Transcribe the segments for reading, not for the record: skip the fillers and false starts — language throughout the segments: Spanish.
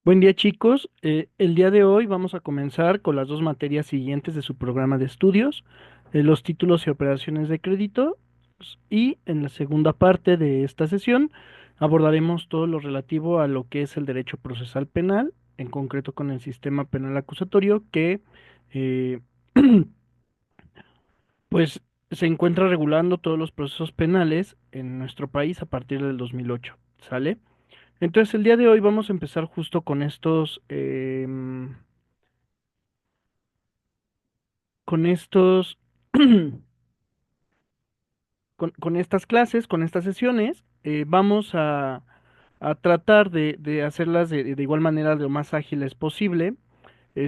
Buen día, chicos. El día de hoy vamos a comenzar con las dos materias siguientes de su programa de estudios, los títulos y operaciones de crédito, y en la segunda parte de esta sesión abordaremos todo lo relativo a lo que es el derecho procesal penal, en concreto con el sistema penal acusatorio que eh, pues se encuentra regulando todos los procesos penales en nuestro país a partir del 2008. ¿Sale? Entonces, el día de hoy vamos a empezar justo con con estos, con estas clases, con estas sesiones. Vamos a tratar de hacerlas de igual manera lo más ágiles posible.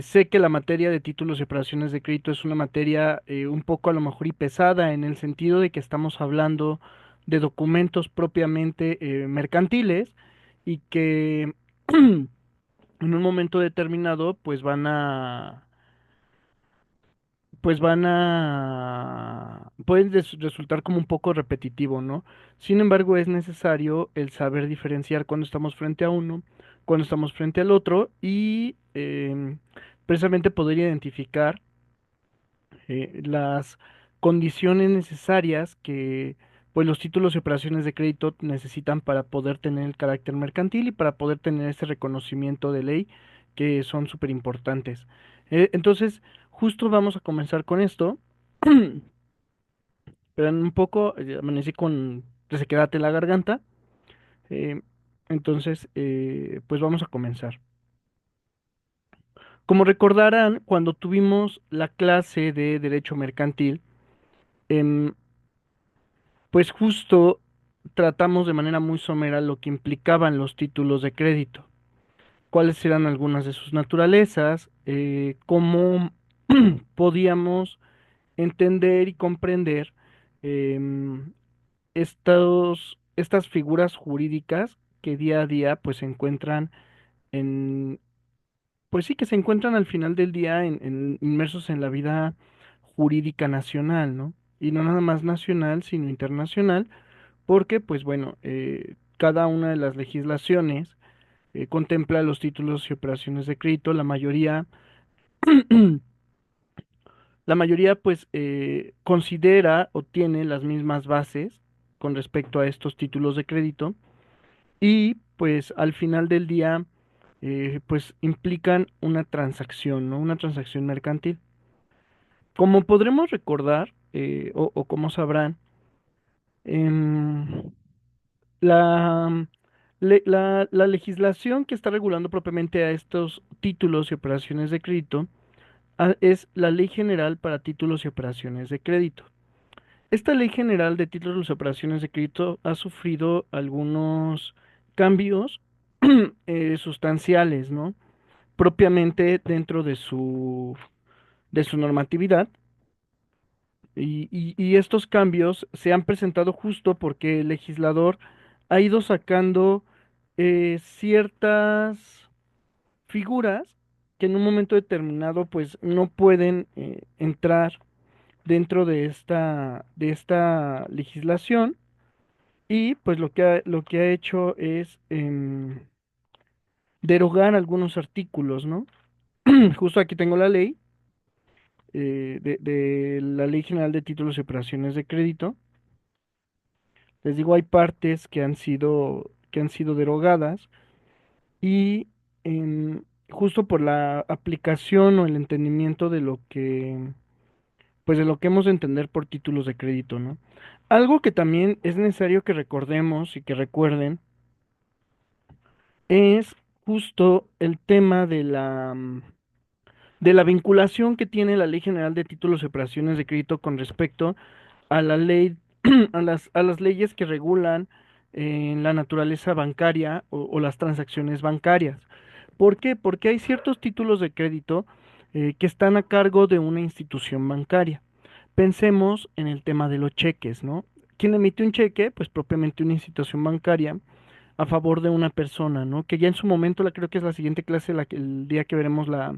Sé que la materia de títulos y operaciones de crédito es una materia un poco a lo mejor y pesada en el sentido de que estamos hablando de documentos propiamente mercantiles y que en un momento determinado pueden resultar como un poco repetitivo, ¿no? Sin embargo, es necesario el saber diferenciar cuando estamos frente a uno, cuando estamos frente al otro y precisamente poder identificar las condiciones necesarias que pues los títulos y operaciones de crédito necesitan para poder tener el carácter mercantil y para poder tener ese reconocimiento de ley que son súper importantes. Entonces, justo vamos a comenzar con esto. Pero en un poco amanecí con resequedad en la garganta. eh, pues vamos a comenzar. Como recordarán, cuando tuvimos la clase de Derecho Mercantil, em, pues justo tratamos de manera muy somera lo que implicaban los títulos de crédito, cuáles eran algunas de sus naturalezas, cómo podíamos entender y comprender em, estas figuras jurídicas que día a día pues se encuentran en, pues sí que se encuentran al final del día inmersos en la vida jurídica nacional, ¿no? Y no nada más nacional, sino internacional, porque pues bueno, cada una de las legislaciones contempla los títulos y operaciones de crédito, la mayoría pues considera o tiene las mismas bases con respecto a estos títulos de crédito y pues al final del día pues implican una transacción, ¿no? Una transacción mercantil. Como podremos recordar o como sabrán, em, la, la legislación que está regulando propiamente a estos títulos y operaciones de crédito es la Ley General para Títulos y Operaciones de Crédito. Esta Ley General de Títulos y Operaciones de Crédito ha sufrido algunos cambios sustanciales, ¿no? Propiamente dentro de su normatividad. Y estos cambios se han presentado justo porque el legislador ha ido sacando ciertas figuras que en un momento determinado pues no pueden entrar dentro de esta legislación y pues lo que ha hecho es derogar algunos artículos, ¿no? Justo aquí tengo la ley, de la Ley General de Títulos y Operaciones de Crédito. Les digo, hay partes que han sido derogadas y justo por la aplicación o el entendimiento de lo pues de lo que hemos de entender por títulos de crédito, ¿no? Algo que también es necesario que recordemos y que recuerden es justo el tema de la vinculación que tiene la Ley General de Títulos y Operaciones de Crédito con respecto a la ley, a las leyes que regulan la naturaleza bancaria o las transacciones bancarias. ¿Por qué? Porque hay ciertos títulos de crédito que están a cargo de una institución bancaria. Pensemos en el tema de los cheques, ¿no? ¿Quién emite un cheque? Pues propiamente una institución bancaria a favor de una persona, ¿no? Que ya en su momento, creo que es la siguiente clase, el día que veremos la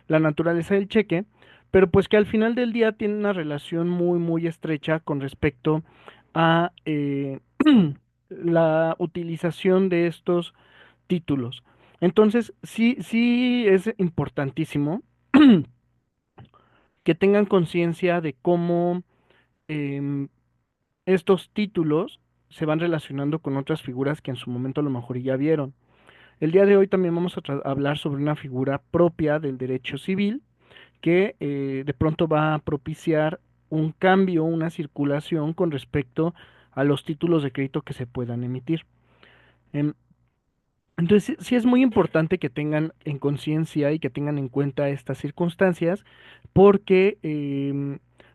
naturaleza del cheque, pero pues que al final del día tiene una relación muy, muy estrecha con respecto a la utilización de estos títulos. Entonces, sí, sí es importantísimo que tengan conciencia de cómo em, estos títulos se van relacionando con otras figuras que en su momento a lo mejor ya vieron. El día de hoy también vamos a hablar sobre una figura propia del derecho civil que de pronto va a propiciar un cambio, una circulación con respecto a los títulos de crédito que se puedan emitir. Em, entonces, sí es muy importante que tengan en conciencia y que tengan en cuenta estas circunstancias, porque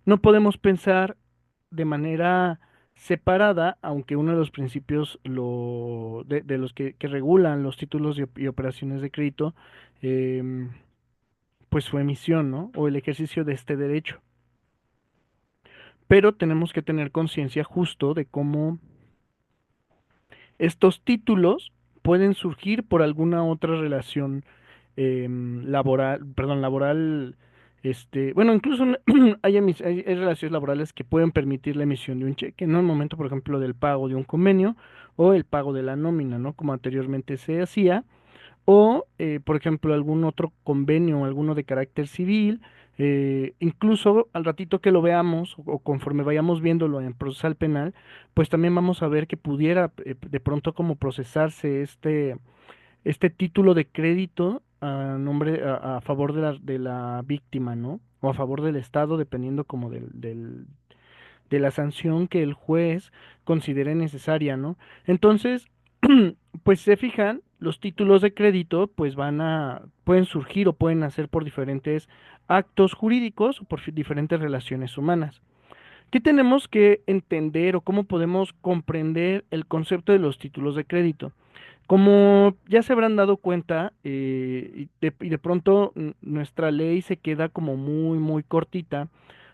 no podemos pensar de manera separada, aunque uno de los principios de los que regulan los títulos y operaciones de crédito, em, pues su emisión, ¿no? O el ejercicio de este derecho. Pero tenemos que tener conciencia justo de cómo estos títulos pueden surgir por alguna otra relación laboral, perdón, laboral, bueno, incluso hay relaciones laborales que pueden permitir la emisión de un cheque, ¿no? En el momento, por ejemplo, del pago de un convenio o el pago de la nómina, ¿no? Como anteriormente se hacía, o, por ejemplo, algún otro convenio, alguno de carácter civil, incluso al ratito que lo veamos o conforme vayamos viéndolo en procesal penal, pues también vamos a ver que pudiera de pronto como procesarse este título de crédito a nombre, a favor de la víctima, ¿no? O a favor del Estado, dependiendo como de la sanción que el juez considere necesaria, ¿no? Entonces, pues se fijan, los títulos de crédito pues pueden surgir o pueden nacer por diferentes actos jurídicos o por diferentes relaciones humanas. ¿Qué tenemos que entender o cómo podemos comprender el concepto de los títulos de crédito? Como ya se habrán dado cuenta, y de pronto nuestra ley se queda como muy, muy cortita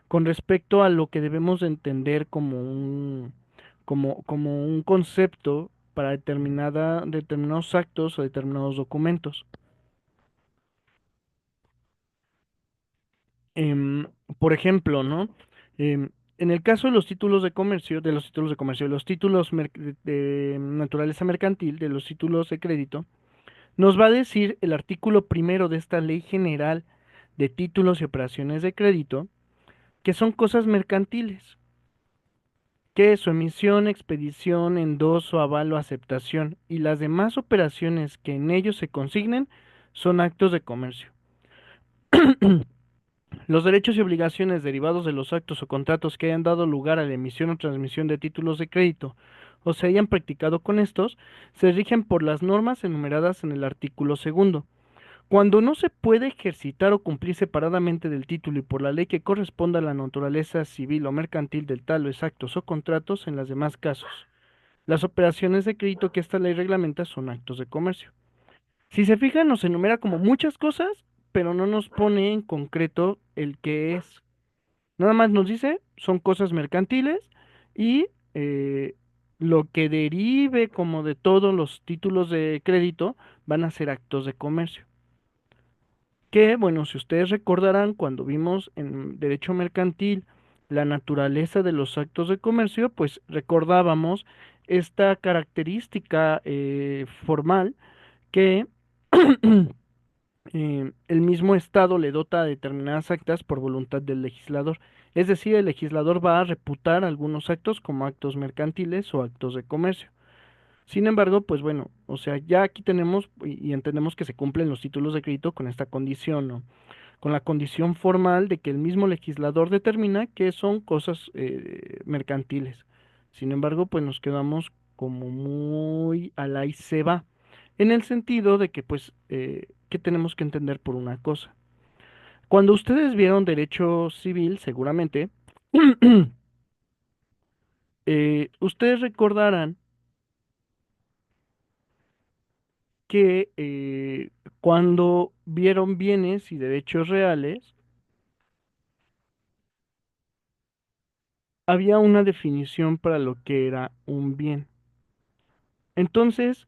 con respecto a lo que debemos de entender como un concepto para determinados actos o determinados documentos. Em, por ejemplo, ¿no? En el caso de los títulos de comercio, los títulos de naturaleza mercantil, de los títulos de crédito, nos va a decir el artículo primero de esta Ley General de Títulos y Operaciones de Crédito, que son cosas mercantiles, que su emisión, expedición, endoso, aval o aceptación y las demás operaciones que en ellos se consignen son actos de comercio. Los derechos y obligaciones derivados de los actos o contratos que hayan dado lugar a la emisión o transmisión de títulos de crédito o se hayan practicado con estos, se rigen por las normas enumeradas en el artículo segundo. Cuando no se puede ejercitar o cumplir separadamente del título y por la ley que corresponda a la naturaleza civil o mercantil del tales actos o contratos en los demás casos. Las operaciones de crédito que esta ley reglamenta son actos de comercio. Si se fijan, nos enumera como muchas cosas, pero no nos pone en concreto el qué es. Nada más nos dice, son cosas mercantiles y lo que derive como de todos los títulos de crédito van a ser actos de comercio. Que, bueno, si ustedes recordarán, cuando vimos en derecho mercantil la naturaleza de los actos de comercio, pues recordábamos esta característica formal que el mismo Estado le dota a determinadas actas por voluntad del legislador. Es decir, el legislador va a reputar algunos actos como actos mercantiles o actos de comercio. Sin embargo, pues bueno, o sea, ya aquí tenemos y entendemos que se cumplen los títulos de crédito con esta condición, ¿no? Con la condición formal de que el mismo legislador determina que son cosas mercantiles. Sin embargo, pues nos quedamos como muy al ahí se va, en el sentido de que, pues, ¿qué tenemos que entender por una cosa? Cuando ustedes vieron derecho civil, seguramente, ustedes recordarán que cuando vieron bienes y derechos reales, había una definición para lo que era un bien. Entonces,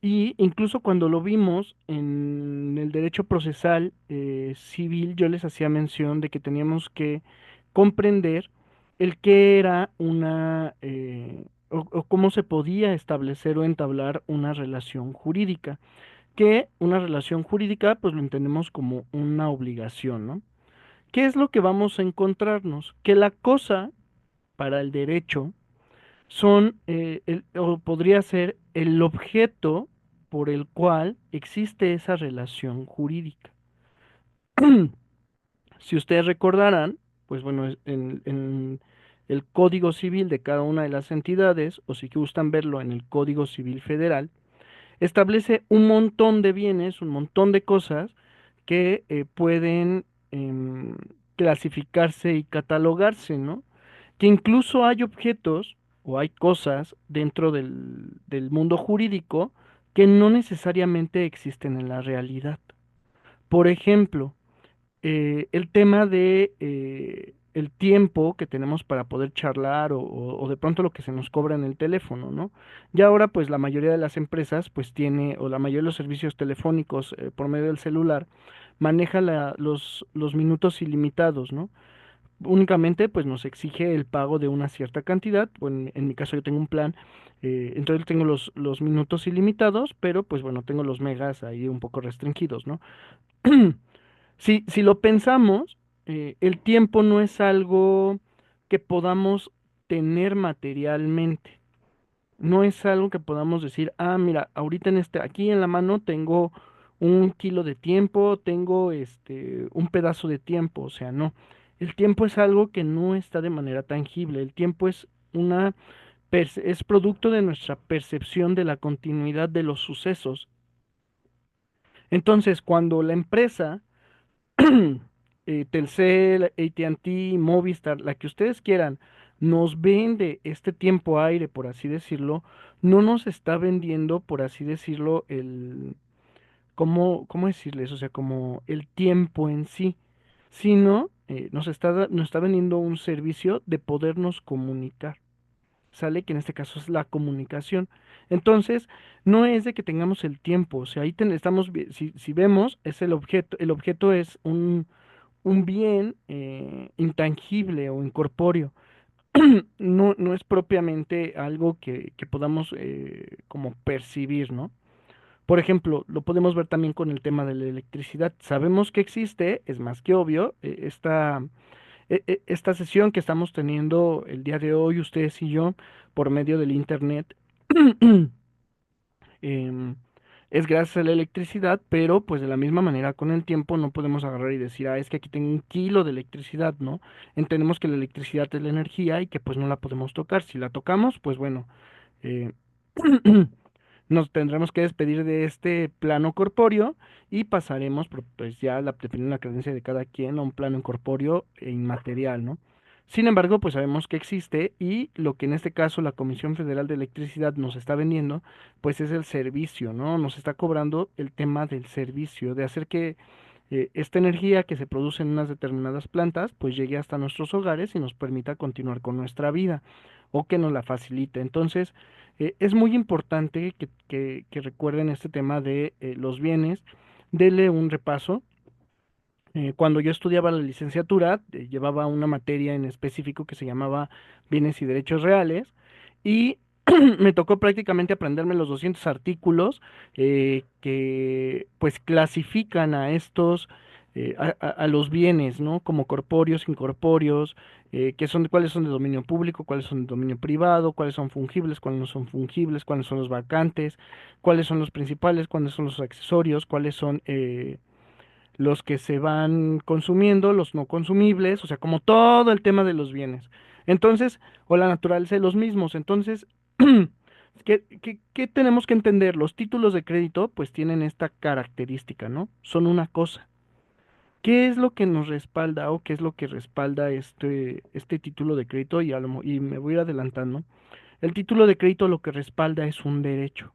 y incluso cuando lo vimos en el derecho procesal civil, yo les hacía mención de que teníamos que comprender el qué era o cómo se podía establecer o entablar una relación jurídica. que una relación jurídica pues lo entendemos como una obligación, ¿no? ¿Qué es lo que vamos a encontrarnos? Que la cosa para el derecho son, o podría ser el objeto por el cual existe esa relación jurídica. Si ustedes recordarán, pues bueno, en el Código Civil de cada una de las entidades, o si gustan verlo en el Código Civil Federal, establece un montón de bienes, un montón de cosas que pueden em, clasificarse y catalogarse, ¿no? Que incluso hay objetos o hay cosas dentro del mundo jurídico que no necesariamente existen en la realidad. Por ejemplo, el tema de el tiempo que tenemos para poder charlar o de pronto lo que se nos cobra en el teléfono, ¿no? Ya ahora pues la mayoría de las empresas pues tiene, o la mayoría de los servicios telefónicos por medio del celular, maneja los minutos ilimitados, ¿no? Únicamente pues nos exige el pago de una cierta cantidad, bueno, en mi caso yo tengo un plan, entonces tengo los minutos ilimitados, pero pues bueno, tengo los megas ahí un poco restringidos, ¿no? Si lo pensamos, el tiempo no es algo que podamos tener materialmente. No es algo que podamos decir, ah, mira, ahorita aquí en la mano tengo un kilo de tiempo, tengo un pedazo de tiempo. O sea, no. El tiempo es algo que no está de manera tangible. El tiempo es es producto de nuestra percepción de la continuidad de los sucesos. Entonces, cuando la empresa Telcel, AT&T, Movistar, la que ustedes quieran, nos vende este tiempo aire, por así decirlo, no nos está vendiendo, por así decirlo, ¿cómo decirles? O sea, como el tiempo en sí, sino nos está vendiendo un servicio de podernos comunicar. ¿Sale? Que en este caso es la comunicación. Entonces, no es de que tengamos el tiempo, o sea, si vemos, es el objeto es un bien intangible o incorpóreo. No es propiamente algo que podamos como percibir, ¿no? Por ejemplo, lo podemos ver también con el tema de la electricidad. Sabemos que existe, es más que obvio, esta sesión que estamos teniendo el día de hoy, ustedes y yo, por medio del internet, em, es gracias a la electricidad, pero pues de la misma manera con el tiempo no podemos agarrar y decir, ah, es que aquí tengo un kilo de electricidad, ¿no? Entendemos que la electricidad es la energía y que pues no la podemos tocar. Si la tocamos, pues bueno, eh, nos tendremos que despedir de este plano corpóreo y pasaremos, pues ya dependiendo de la creencia de cada quien, a un plano incorpóreo e inmaterial, ¿no? Sin embargo, pues sabemos que existe y lo que en este caso la Comisión Federal de Electricidad nos está vendiendo, pues es el servicio, ¿no? Nos está cobrando el tema del servicio, de hacer que esta energía que se produce en unas determinadas plantas, pues llegue hasta nuestros hogares y nos permita continuar con nuestra vida o que nos la facilite. Entonces, es muy importante que recuerden este tema de los bienes. Dele un repaso. Cuando yo estudiaba la licenciatura, llevaba una materia en específico que se llamaba Bienes y Derechos Reales y me tocó prácticamente aprenderme los 200 artículos que pues clasifican a a los bienes, ¿no? Como corpóreos, incorpóreos, cuáles son de dominio público, cuáles son de dominio privado, cuáles son fungibles, cuáles no son fungibles, cuáles son los vacantes, cuáles son los principales, cuáles son los accesorios, cuáles son los que se van consumiendo, los no consumibles, o sea, como todo el tema de los bienes. Entonces, o la naturaleza de los mismos. Entonces, ¿qué tenemos que entender? Los títulos de crédito, pues tienen esta característica, ¿no? Son una cosa. ¿Qué es lo que nos respalda o qué es lo que respalda este título de crédito? Y me voy a ir adelantando. El título de crédito lo que respalda es un derecho.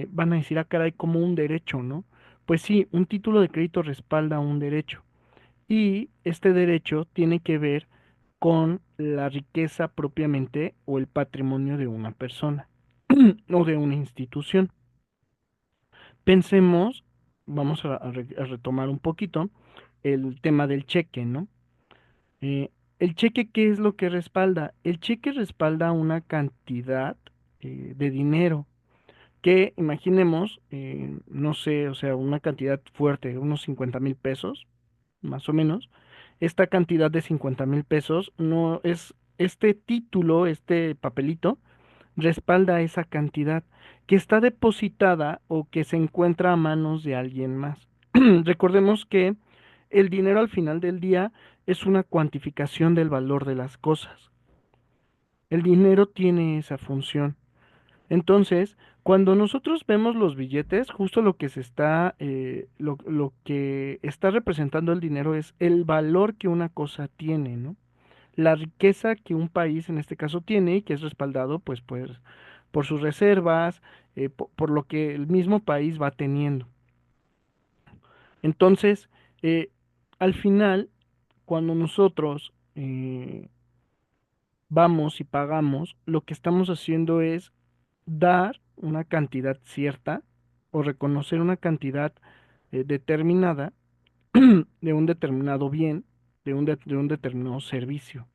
Van a decir, ah, caray, como un derecho, ¿no? Pues sí, un título de crédito respalda un derecho. Y este derecho tiene que ver con la riqueza propiamente o el patrimonio de una persona o de una institución. Pensemos, vamos a retomar un poquito el tema del cheque, ¿no? Eh, el cheque, ¿qué es lo que respalda? El cheque respalda una cantidad de dinero. que imaginemos, no sé, o sea, una cantidad fuerte, unos 50,000 pesos, más o menos. Esta cantidad de 50,000 pesos no es, este título, este papelito, respalda esa cantidad que está depositada o que se encuentra a manos de alguien más. Recordemos que el dinero al final del día es una cuantificación del valor de las cosas. El dinero tiene esa función. Entonces, cuando nosotros vemos los billetes, justo lo que se está, lo que está representando el dinero es el valor que una cosa tiene, ¿no? La riqueza que un país en este caso tiene y que es respaldado, pues, por sus reservas, por lo que el mismo país va teniendo. Entonces, eh, al final, cuando nosotros vamos y pagamos, lo que estamos haciendo es dar una cantidad cierta o reconocer una cantidad determinada de un determinado bien, de un determinado servicio.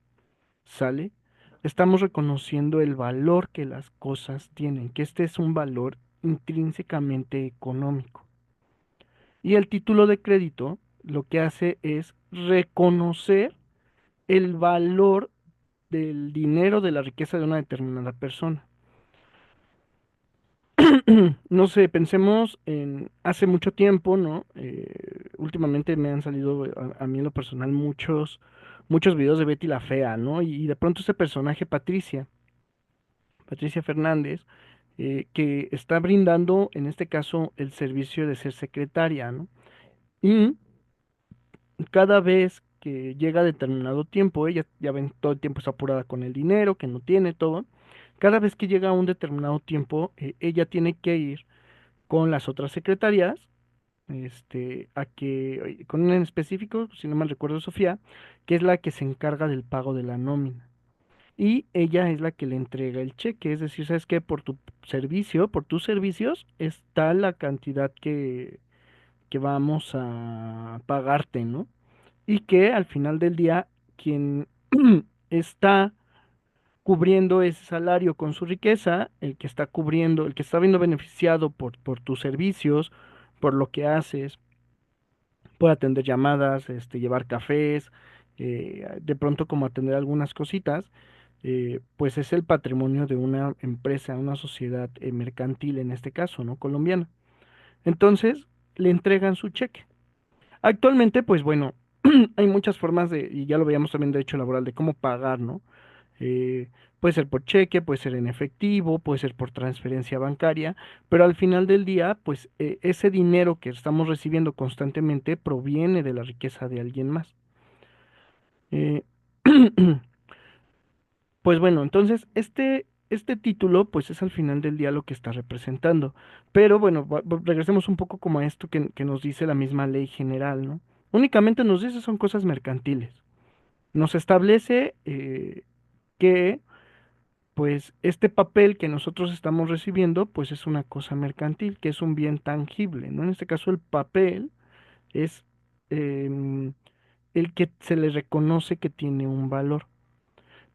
¿Sale? Estamos reconociendo el valor que las cosas tienen, que este es un valor intrínsecamente económico. Y el título de crédito lo que hace es reconocer el valor del dinero, de la riqueza de una determinada persona. No sé, pensemos en hace mucho tiempo, ¿no? Últimamente me han salido a mí en lo personal muchos videos de Betty la Fea, ¿no? Y de pronto ese personaje, Patricia Fernández, que está brindando, en este caso, el servicio de ser secretaria, ¿no? Y cada vez que llega determinado tiempo, ella ya ven, todo el tiempo está apurada con el dinero, que no tiene todo. Cada vez que llega a un determinado tiempo, ella tiene que ir con las otras secretarias, con una en específico, si no mal recuerdo, Sofía, que es la que se encarga del pago de la nómina. Y ella es la que le entrega el cheque, es decir, ¿sabes qué? Por tu servicio, por tus servicios, está la cantidad que vamos a pagarte, ¿no? Y que al final del día, quien está cubriendo ese salario con su riqueza, el que está cubriendo, el que está viendo beneficiado por tus servicios, por lo que haces, por atender llamadas, llevar cafés, de pronto como atender algunas cositas, pues es el patrimonio de una empresa, una sociedad mercantil en este caso, ¿no? Colombiana. Entonces, le entregan su cheque. Actualmente, pues bueno, hay muchas formas y ya lo veíamos también de derecho laboral, de cómo pagar, ¿no? Eh, Puede ser por cheque, puede ser en efectivo, puede ser por transferencia bancaria, pero al final del día, pues ese dinero que estamos recibiendo constantemente proviene de la riqueza de alguien más. Eh, pues bueno, entonces este título, pues es al final del día lo que está representando. Pero bueno, regresemos un poco como a esto que nos dice la misma ley general, ¿no? Únicamente nos dice son cosas mercantiles. Nos establece que pues este papel que nosotros estamos recibiendo, pues es una cosa mercantil, que es un bien tangible, ¿no? En este caso el papel es em, el que se le reconoce que tiene un valor.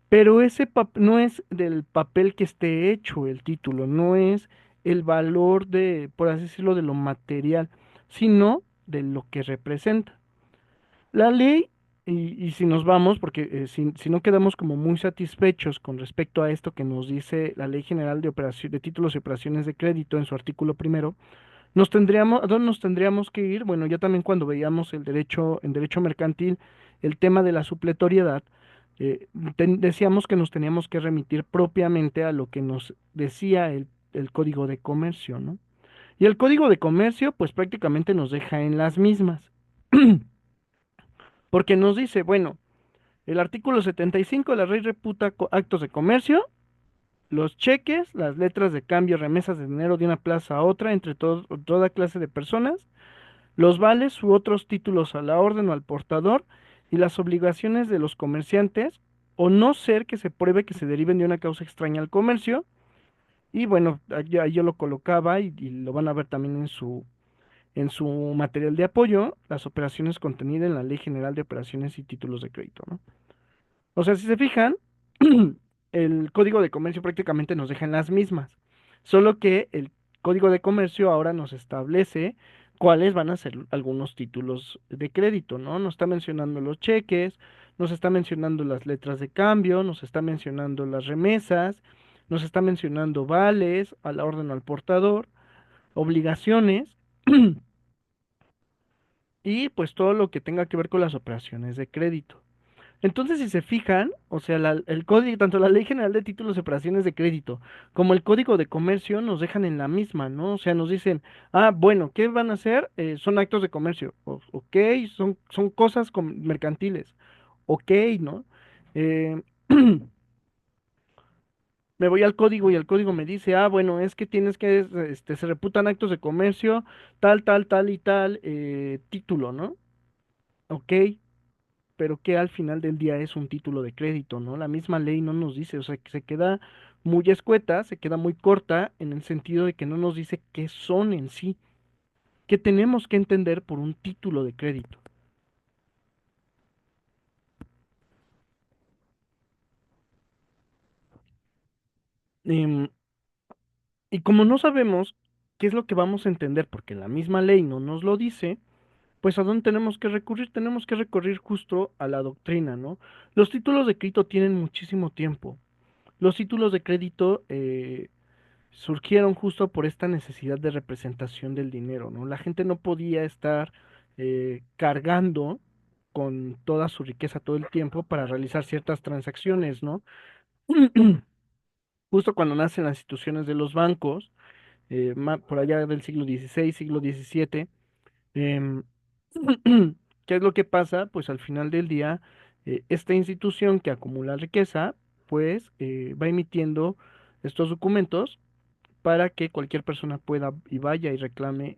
Pero ese no es del papel que esté hecho el título, no es el valor de, por así decirlo, de lo material, sino de lo que representa. La ley, y si nos vamos, porque si no quedamos como muy satisfechos con respecto a esto que nos dice la Ley General de Operación, de Títulos y Operaciones de Crédito en su artículo primero, ¿a dónde nos tendríamos que ir? Bueno, ya también cuando veíamos en derecho mercantil, el tema de la supletoriedad, eh, decíamos que nos teníamos que remitir propiamente a lo que nos decía el Código de Comercio, ¿no? Y el Código de Comercio, pues prácticamente nos deja en las mismas. Porque nos dice, bueno, el artículo 75 de la ley reputa actos de comercio, los cheques, las letras de cambio, remesas de dinero de una plaza a otra entre toda clase de personas, los vales u otros títulos a la orden o al portador y las obligaciones de los comerciantes, o no ser que se pruebe que se deriven de una causa extraña al comercio. Y bueno, ahí yo lo colocaba y lo van a ver también en su material de apoyo, las operaciones contenidas en la Ley General de Operaciones y Títulos de Crédito, ¿no? O sea, si se fijan, el código de comercio prácticamente nos deja en las mismas, solo que Código de Comercio ahora nos establece cuáles van a ser algunos títulos de crédito, ¿no? Nos está mencionando los cheques, nos está mencionando las letras de cambio, nos está mencionando las remesas, nos está mencionando vales a la orden o al portador, obligaciones y pues todo lo que tenga que ver con las operaciones de crédito. Entonces, si se fijan, o sea, el código, tanto la Ley General de Títulos y Operaciones de Crédito como el Código de Comercio nos dejan en la misma, ¿no? O sea, nos dicen, ah, bueno, ¿qué van a hacer? Son actos de comercio, ok, son cosas mercantiles, ok, ¿no? Eh, me voy al código y el código me dice, ah, bueno, es que tienes que, se reputan actos de comercio, tal y tal título, ¿no? Ok, pero que al final del día es un título de crédito, ¿no? La misma ley no nos dice, o sea, que se queda muy escueta, se queda muy corta en el sentido de que no nos dice qué son en sí, qué tenemos que entender por un título de crédito. Em, y como no sabemos qué es lo que vamos a entender, porque la misma ley no nos lo dice, pues ¿a dónde tenemos que recurrir? Tenemos que recurrir justo a la doctrina, ¿no? Los títulos de crédito tienen muchísimo tiempo. Los títulos de crédito surgieron justo por esta necesidad de representación del dinero, ¿no? La gente no podía estar cargando con toda su riqueza todo el tiempo para realizar ciertas transacciones, ¿no? Justo cuando nacen las instituciones de los bancos, por allá del siglo XVI, siglo XVII, em, ¿qué es lo que pasa? Pues al final del día, esta institución que acumula riqueza, pues va emitiendo estos documentos para que cualquier persona pueda y vaya y reclame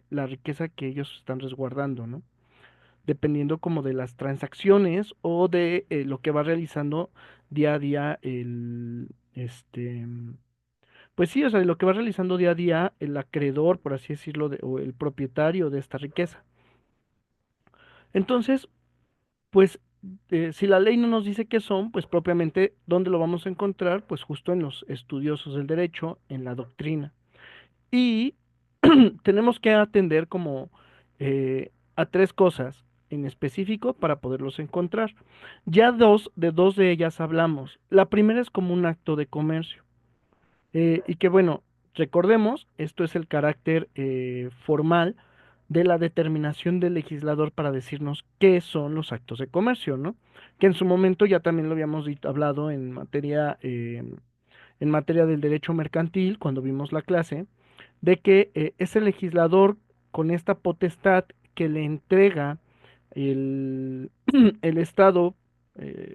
la riqueza que ellos están resguardando, ¿no? Dependiendo como de las transacciones o de lo que va realizando día a día pues sí, o sea, de lo que va realizando día a día el acreedor, por así decirlo, o el propietario de esta riqueza. Entonces, pues, si la ley no nos dice qué son, pues propiamente, ¿dónde lo vamos a encontrar? Pues justo en los estudiosos del derecho, en la doctrina. Y tenemos que atender como a tres cosas en específico para poderlos encontrar. Ya dos de ellas hablamos. La primera es como un acto de comercio. Y que bueno, recordemos, esto es el carácter formal de la determinación del legislador para decirnos qué son los actos de comercio, ¿no? Que en su momento ya también lo habíamos hablado en materia del derecho mercantil, cuando vimos la clase, de que es el legislador con esta potestad que le entrega el Estado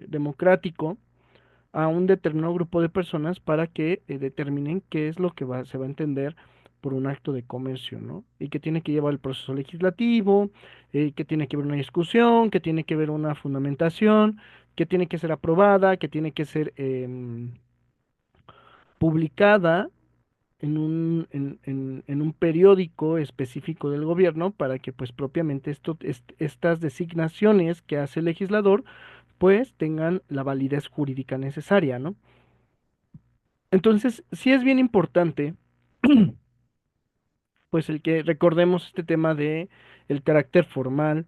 democrático a un determinado grupo de personas para que determinen qué es lo que se va a entender por un acto de comercio, ¿no? Y que tiene que llevar el proceso legislativo, que tiene que haber una discusión, que tiene que haber una fundamentación, que tiene que ser aprobada, que tiene que ser publicada en un periódico específico del gobierno para que pues propiamente estas designaciones que hace el legislador pues tengan la validez jurídica necesaria, ¿no? Entonces, sí es bien importante pues el que recordemos este tema de el carácter formal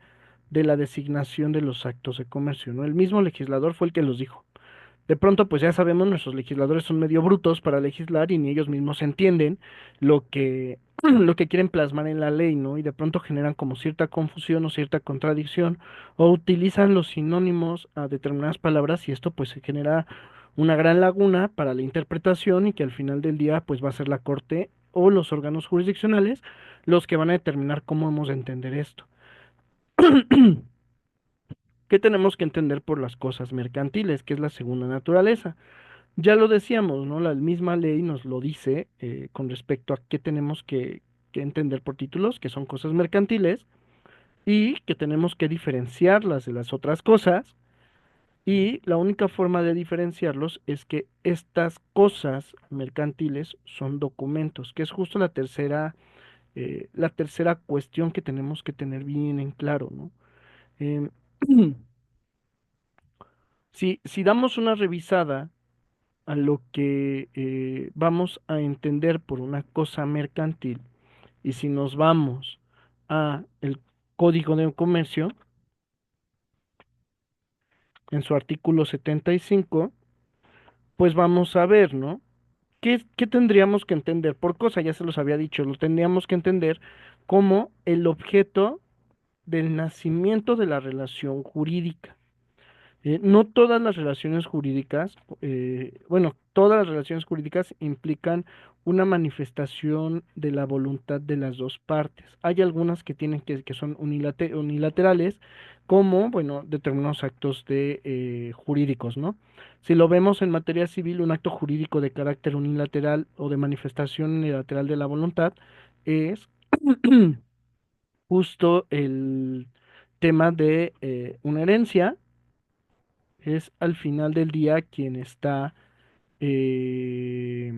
de la designación de los actos de comercio, ¿no? El mismo legislador fue el que los dijo. De pronto, pues ya sabemos, nuestros legisladores son medio brutos para legislar y ni ellos mismos entienden lo que quieren plasmar en la ley, ¿no? Y de pronto generan como cierta confusión o cierta contradicción o utilizan los sinónimos a determinadas palabras y esto pues se genera una gran laguna para la interpretación y que al final del día pues va a ser la corte o los órganos jurisdiccionales los que van a determinar cómo hemos de entender esto. ¿Qué tenemos que entender por las cosas mercantiles, que es la segunda naturaleza? Ya lo decíamos, ¿no? La misma ley nos lo dice con respecto a qué tenemos que entender por títulos, que son cosas mercantiles, y que tenemos que diferenciarlas de las otras cosas, y la única forma de diferenciarlos es que estas cosas mercantiles son documentos, que es justo la tercera cuestión que tenemos que tener bien en claro, ¿no? Em, si damos una revisada a lo que vamos a entender por una cosa mercantil, y si nos vamos a el Código de Comercio, en su artículo 75, pues vamos a ver, ¿no? ¿Qué tendríamos que entender? Por cosa, ya se los había dicho, lo tendríamos que entender como el objeto del nacimiento de la relación jurídica. No todas las relaciones jurídicas, bueno, todas las relaciones jurídicas implican una manifestación de la voluntad de las dos partes. Hay algunas que son unilaterales, como, bueno, determinados actos jurídicos, ¿no? Si lo vemos en materia civil, un acto jurídico de carácter unilateral o de manifestación unilateral de la voluntad es justo el tema de una herencia. Es al final del día quien está, eh,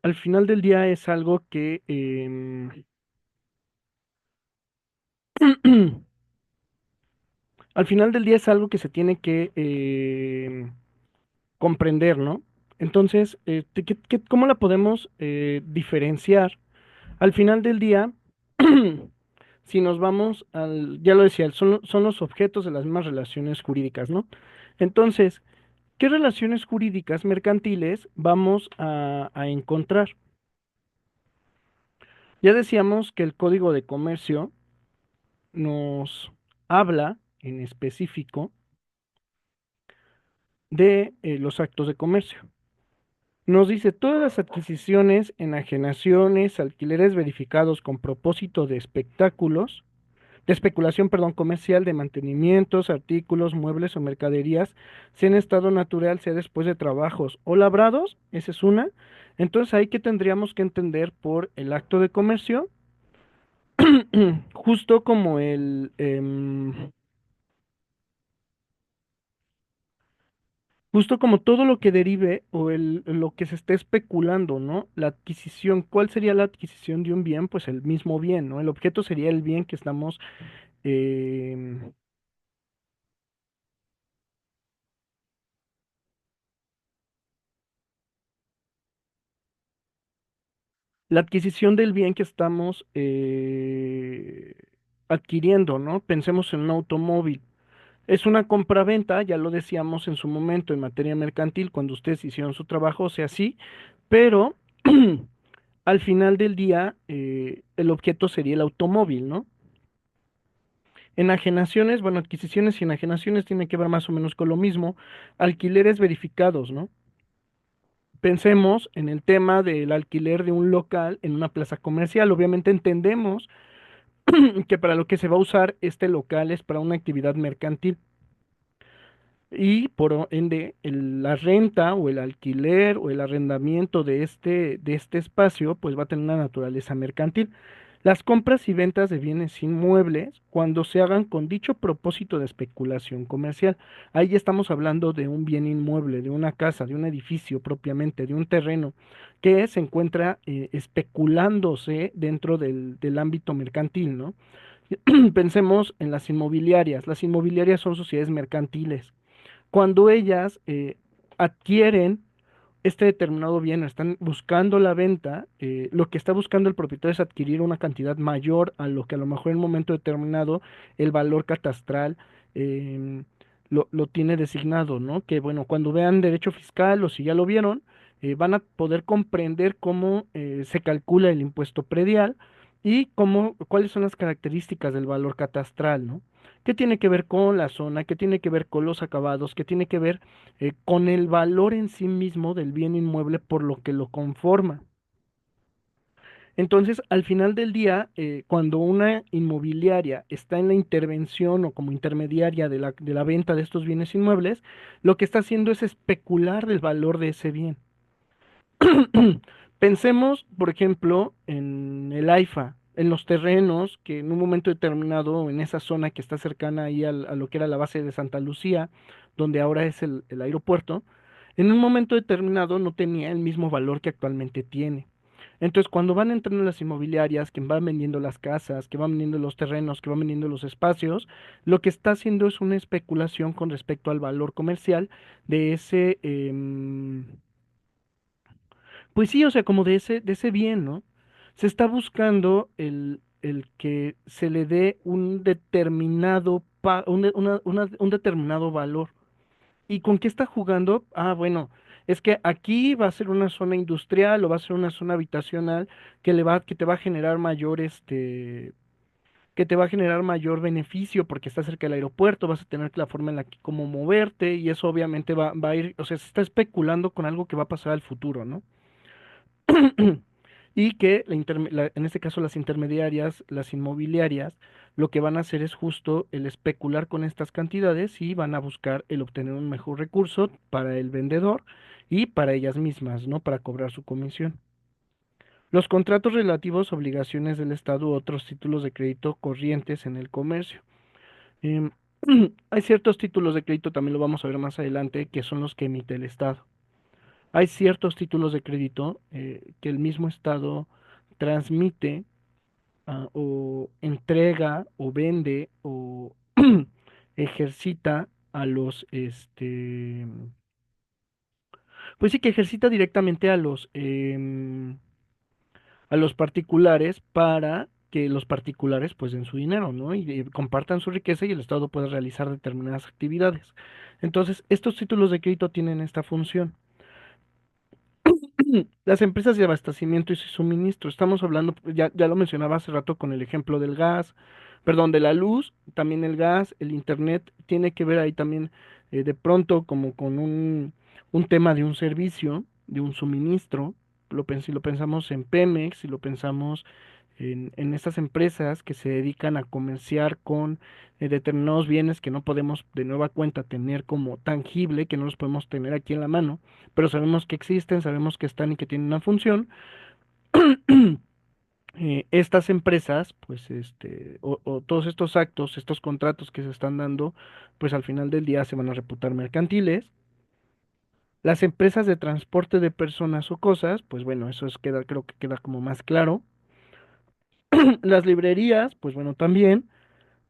al final del día es algo que, al final del día es algo que se tiene que comprender, ¿no? Entonces, ¿cómo la podemos diferenciar? Al final del día, si nos vamos ya lo decía, son los objetos de las mismas relaciones jurídicas, ¿no? Entonces, ¿qué relaciones jurídicas mercantiles vamos a encontrar? Ya decíamos que el Código de Comercio nos habla en específico de los actos de comercio. Nos dice todas las adquisiciones, enajenaciones, alquileres verificados con propósito de espectáculos, de especulación, perdón, comercial, de mantenimientos, artículos, muebles o mercaderías, sea en estado natural, sea después de trabajos o labrados, esa es una. Entonces ahí que tendríamos que entender por el acto de comercio, justo como justo como todo lo que derive o lo que se esté especulando, ¿no? La adquisición, ¿cuál sería la adquisición de un bien? Pues el mismo bien, ¿no? El objeto sería el bien que estamos, em, la adquisición del bien que estamos adquiriendo, ¿no? Pensemos en un automóvil. Es una compraventa, ya lo decíamos en su momento en materia mercantil, cuando ustedes hicieron su trabajo, o sea, sí, pero al final del día el objeto sería el automóvil, ¿no? Enajenaciones, bueno, adquisiciones y enajenaciones tienen que ver más o menos con lo mismo. Alquileres verificados, ¿no? Pensemos en el tema del alquiler de un local en una plaza comercial. Obviamente entendemos que para lo que se va a usar este local es para una actividad mercantil. Y por ende, la renta o el alquiler o el arrendamiento de este espacio, pues va a tener una naturaleza mercantil. Las compras y ventas de bienes inmuebles, cuando se hagan con dicho propósito de especulación comercial, ahí ya estamos hablando de un bien inmueble, de una casa, de un edificio propiamente, de un terreno que se encuentra especulándose dentro del ámbito mercantil, ¿no? Pensemos en las inmobiliarias. Las inmobiliarias son sociedades mercantiles cuando ellas adquieren este determinado bien, están buscando la venta, lo que está buscando el propietario es adquirir una cantidad mayor a lo que a lo mejor en un momento determinado el valor catastral em, lo tiene designado, ¿no? Que bueno, cuando vean derecho fiscal o si ya lo vieron, van a poder comprender cómo se calcula el impuesto predial y cuáles son las características del valor catastral, ¿no? ¿Qué tiene que ver con la zona? ¿Qué tiene que ver con los acabados? ¿Qué tiene que ver con el valor en sí mismo del bien inmueble por lo que lo conforma? Entonces, al final del día, cuando una inmobiliaria está en la intervención o como intermediaria de la venta de estos bienes inmuebles, lo que está haciendo es especular del valor de ese bien. Pensemos, por ejemplo, en el AIFA, en los terrenos que en un momento determinado, en esa zona que está cercana ahí a lo que era la base de Santa Lucía, donde ahora es el aeropuerto, en un momento determinado no tenía el mismo valor que actualmente tiene. Entonces, cuando van entrando las inmobiliarias, que van vendiendo las casas, que van vendiendo los terrenos, que van vendiendo los espacios, lo que está haciendo es una especulación con respecto al valor comercial de ese, pues sí, o sea, como de ese bien, ¿no? Se está buscando el que se le dé un determinado, un determinado valor. ¿Y con qué está jugando? Ah, bueno, es que aquí va a ser una zona industrial o va a ser una zona habitacional que te va a generar mayor, que te va a generar mayor beneficio porque está cerca del aeropuerto, vas a tener la forma en la que cómo moverte y eso obviamente va a ir, o sea, se está especulando con algo que va a pasar al futuro, ¿no? Y que en este caso las intermediarias, las inmobiliarias, lo que van a hacer es justo el especular con estas cantidades y van a buscar el obtener un mejor recurso para el vendedor y para ellas mismas, ¿no? Para cobrar su comisión. Los contratos relativos a obligaciones del Estado u otros títulos de crédito corrientes en el comercio. Em, hay ciertos títulos de crédito, también lo vamos a ver más adelante, que son los que emite el Estado. Hay ciertos títulos de crédito que el mismo Estado transmite o entrega o vende o ejercita a los, pues sí que ejercita directamente a los particulares para que los particulares pues den su dinero, ¿no? Y compartan su riqueza y el Estado pueda realizar determinadas actividades. Entonces, estos títulos de crédito tienen esta función. Las empresas de abastecimiento y suministro, estamos hablando, ya lo mencionaba hace rato con el ejemplo del gas, perdón, de la luz, también el gas, el internet, tiene que ver ahí también de pronto como con un tema de un servicio, de un suministro, si lo pensamos en Pemex, si lo pensamos en estas empresas que se dedican a comerciar con determinados bienes que no podemos de nueva cuenta tener como tangible, que no los podemos tener aquí en la mano, pero sabemos que existen, sabemos que están y que tienen una función. Estas empresas, pues, o todos estos actos, estos contratos que se están dando, pues al final del día se van a reputar mercantiles. Las empresas de transporte de personas o cosas, pues bueno, creo que queda como más claro. Las librerías, pues bueno, también.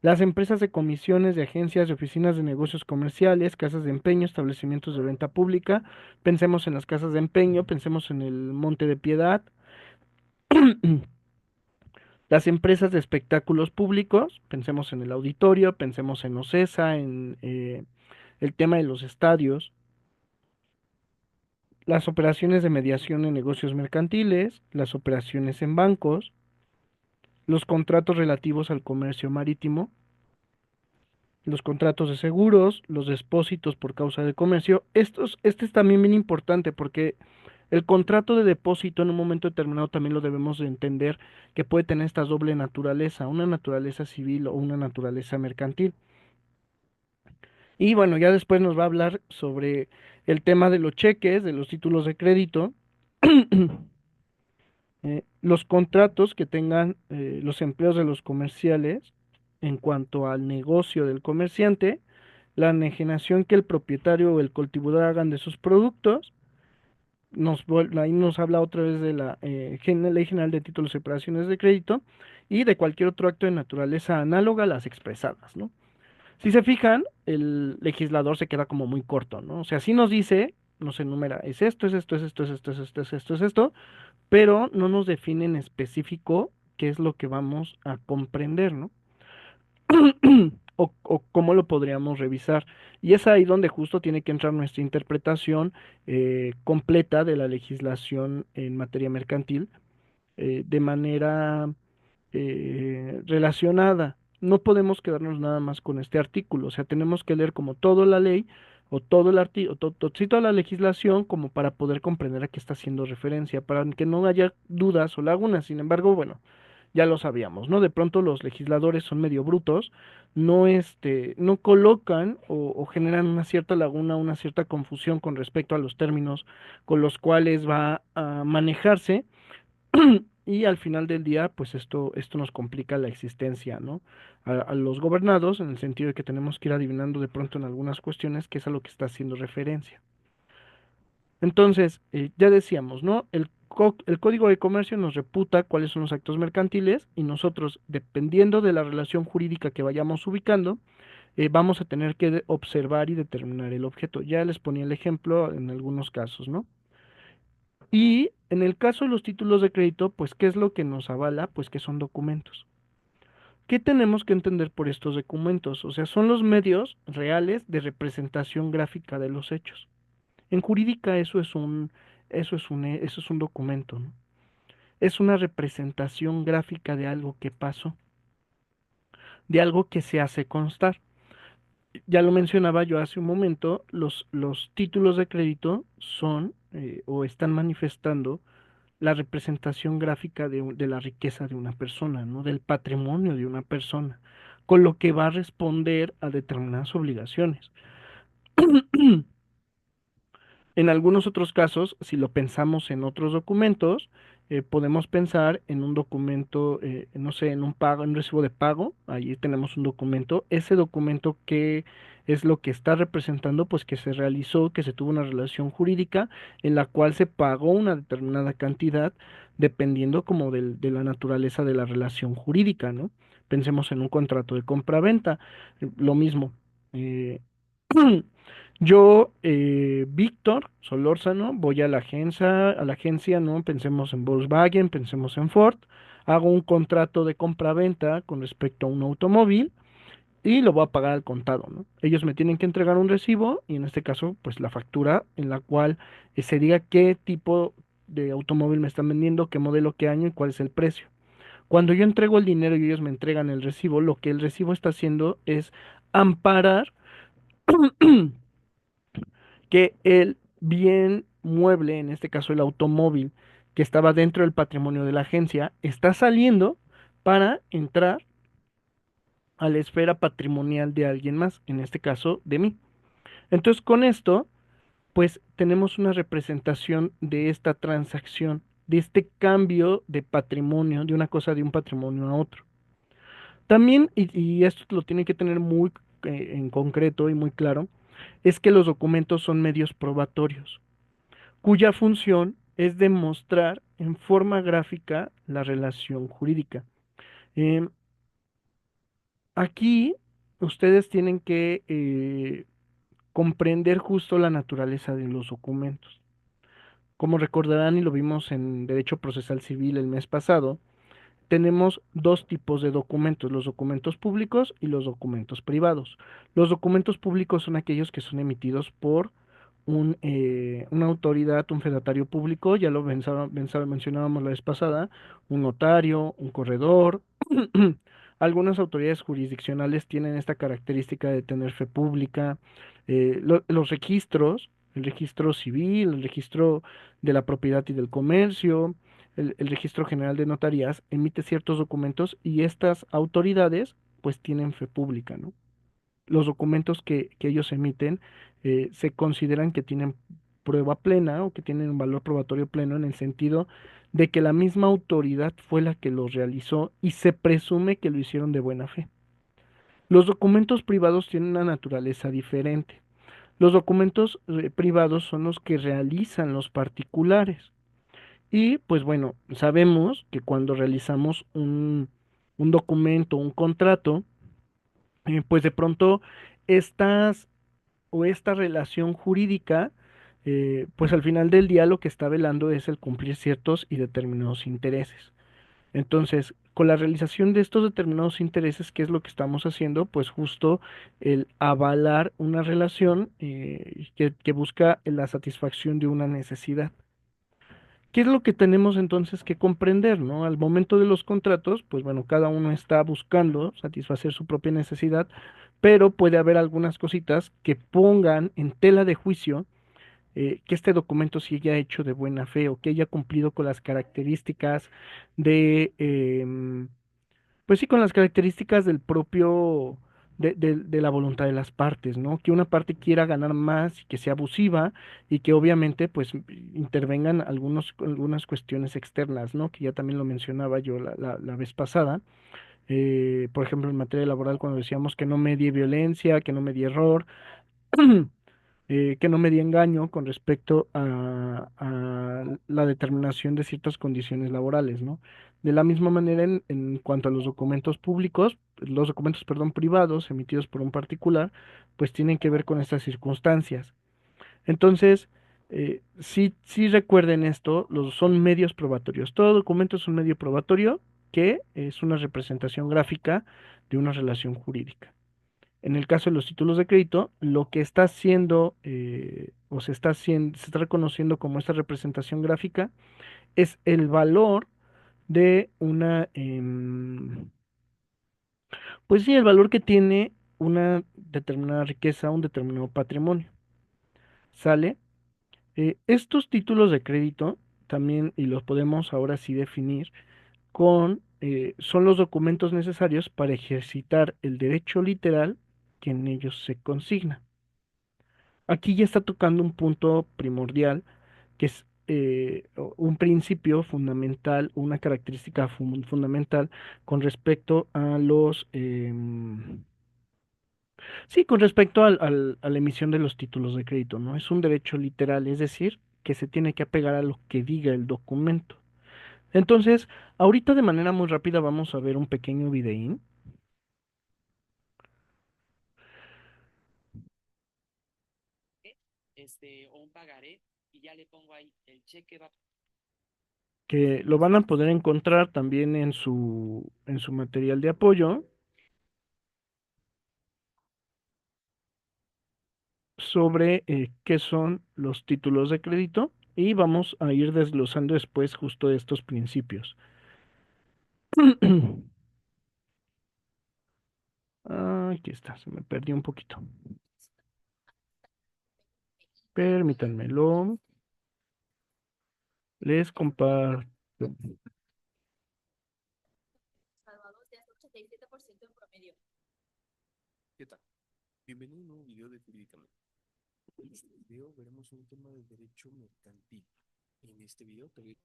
Las empresas de comisiones de agencias, de oficinas de negocios comerciales, casas de empeño, establecimientos de venta pública. Pensemos en las casas de empeño, pensemos en el Monte de Piedad. Las empresas de espectáculos públicos, pensemos en el auditorio, pensemos en OCESA, en el tema de los estadios. Las operaciones de mediación en negocios mercantiles, las operaciones en bancos, los contratos relativos al comercio marítimo, los contratos de seguros, los depósitos por causa de comercio. Este es también bien importante porque el contrato de depósito en un momento determinado también lo debemos de entender que puede tener esta doble naturaleza, una naturaleza civil o una naturaleza mercantil. Y bueno, ya después nos va a hablar sobre el tema de los cheques, de los títulos de crédito, los contratos que tengan los empleos de los comerciales en cuanto al negocio del comerciante, la enajenación que el propietario o el cultivador hagan de sus productos. Ahí nos habla otra vez de la Ley General de Títulos y Operaciones de Crédito y de cualquier otro acto de naturaleza análoga a las expresadas, ¿no? Si se fijan, el legislador se queda como muy corto, ¿no? O sea, sí nos dice, nos enumera, es esto, es esto, es esto, es esto, es esto, es esto, es esto, pero no nos define en específico qué es lo que vamos a comprender, ¿no? O cómo lo podríamos revisar. Y es ahí donde justo tiene que entrar nuestra interpretación completa de la legislación en materia mercantil de manera relacionada. No podemos quedarnos nada más con este artículo, o sea, tenemos que leer como toda la ley o todo el artículo, sí, toda la legislación como para poder comprender a qué está haciendo referencia, para que no haya dudas o lagunas. Sin embargo, bueno, ya lo sabíamos, ¿no? De pronto los legisladores son medio brutos, no colocan o generan una cierta laguna, una cierta confusión con respecto a los términos con los cuales va a manejarse y al final del día, pues esto nos complica la existencia, ¿no? A los gobernados, en el sentido de que tenemos que ir adivinando de pronto en algunas cuestiones qué es a lo que está haciendo referencia. Entonces, ya decíamos, ¿no? El Código de Comercio nos reputa cuáles son los actos mercantiles y nosotros, dependiendo de la relación jurídica que vayamos ubicando, vamos a tener que observar y determinar el objeto. Ya les ponía el ejemplo en algunos casos, ¿no? Y en el caso de los títulos de crédito, pues, ¿qué es lo que nos avala? Pues que son documentos. ¿Qué tenemos que entender por estos documentos? O sea, son los medios reales de representación gráfica de los hechos. En jurídica eso es un documento, ¿no? Es una representación gráfica de algo que pasó, de algo que se hace constar. Ya lo mencionaba yo hace un momento, los títulos de crédito son o están manifestando la representación gráfica de la riqueza de una persona, ¿no? Del patrimonio de una persona, con lo que va a responder a determinadas obligaciones. En algunos otros casos, si lo pensamos en otros documentos, podemos pensar en un documento, no sé, en un pago, en un recibo de pago, ahí tenemos un documento, ese documento que es lo que está representando, pues que se realizó, que se tuvo una relación jurídica en la cual se pagó una determinada cantidad, dependiendo como de la naturaleza de la relación jurídica, ¿no? Pensemos en un contrato de compra-venta, lo mismo. eh, Yo, Víctor Solórzano, voy a la agencia, ¿no? Pensemos en Volkswagen, pensemos en Ford, hago un contrato de compra-venta con respecto a un automóvil y lo voy a pagar al contado, ¿no? Ellos me tienen que entregar un recibo y en este caso, pues la factura en la cual se diga qué tipo de automóvil me están vendiendo, qué modelo, qué año y cuál es el precio. Cuando yo entrego el dinero y ellos me entregan el recibo, lo que el recibo está haciendo es amparar que el bien mueble, en este caso el automóvil, que estaba dentro del patrimonio de la agencia, está saliendo para entrar a la esfera patrimonial de alguien más, en este caso de mí. Entonces, con esto, pues tenemos una representación de esta transacción, de este cambio de patrimonio, de una cosa de un patrimonio a otro. También, y esto lo tienen que tener muy en concreto y muy claro, es que los documentos son medios probatorios, cuya función es demostrar en forma gráfica la relación jurídica. Eh, Aquí ustedes tienen que comprender justo la naturaleza de los documentos. Como recordarán y lo vimos en Derecho Procesal Civil el mes pasado, tenemos dos tipos de documentos, los documentos públicos y los documentos privados. Los documentos públicos son aquellos que son emitidos por una autoridad, un fedatario público, ya lo mencionábamos la vez pasada, un notario, un corredor. Algunas autoridades jurisdiccionales tienen esta característica de tener fe pública. Los registros, el registro civil, el registro de la propiedad y del comercio, el Registro General de Notarías emite ciertos documentos y estas autoridades pues tienen fe pública, ¿no? Los documentos que ellos emiten se consideran que tienen prueba plena o que tienen un valor probatorio pleno en el sentido de que la misma autoridad fue la que los realizó y se presume que lo hicieron de buena fe. Los documentos privados tienen una naturaleza diferente. Los documentos privados son los que realizan los particulares. Y pues bueno, sabemos que cuando realizamos un documento, un contrato, pues de pronto estas o esta relación jurídica, pues al final del día lo que está velando es el cumplir ciertos y determinados intereses. Entonces, con la realización de estos determinados intereses, ¿qué es lo que estamos haciendo? Pues justo el avalar una relación que busca la satisfacción de una necesidad. ¿Qué es lo que tenemos entonces que comprender, ¿no? Al momento de los contratos, pues bueno, cada uno está buscando satisfacer su propia necesidad, pero puede haber algunas cositas que pongan en tela de juicio que este documento sí haya hecho de buena fe o que haya cumplido con las características de, pues sí, con las características de la voluntad de las partes, ¿no? Que una parte quiera ganar más y que sea abusiva y que obviamente pues intervengan algunas cuestiones externas, ¿no? Que ya también lo mencionaba yo la vez pasada. Por ejemplo, en materia laboral, cuando decíamos que no medie violencia, que no medie error, que no medie engaño con respecto a la determinación de ciertas condiciones laborales, ¿no? De la misma manera, en cuanto a los documentos públicos, los documentos, perdón, privados emitidos por un particular, pues tienen que ver con estas circunstancias. Entonces, sí, sí recuerden esto, son medios probatorios. Todo documento es un medio probatorio que es una representación gráfica de una relación jurídica. En el caso de los títulos de crédito, lo que está haciendo o se está reconociendo como esta representación gráfica es el valor de pues sí, el valor que tiene una determinada riqueza, un determinado patrimonio. ¿Sale? Estos títulos de crédito también, y los podemos ahora sí definir, son los documentos necesarios para ejercitar el derecho literal que en ellos se consigna. Aquí ya está tocando un punto primordial, que es un principio fundamental, una característica fundamental con respecto a sí, con respecto a la emisión de los títulos de crédito, ¿no? Es un derecho literal, es decir, que se tiene que apegar a lo que diga el documento. Entonces, ahorita de manera muy rápida vamos a ver un pequeño videín que lo van a poder encontrar también en su material de apoyo sobre qué son los títulos de crédito y vamos a ir desglosando después justo estos principios. Aquí está, se me perdió un poquito. Permítanmelo, les comparto. ¿Qué tal? Bienvenido a un nuevo video de Jurídicamente. En este video veremos un tema de derecho mercantil. En este video te voy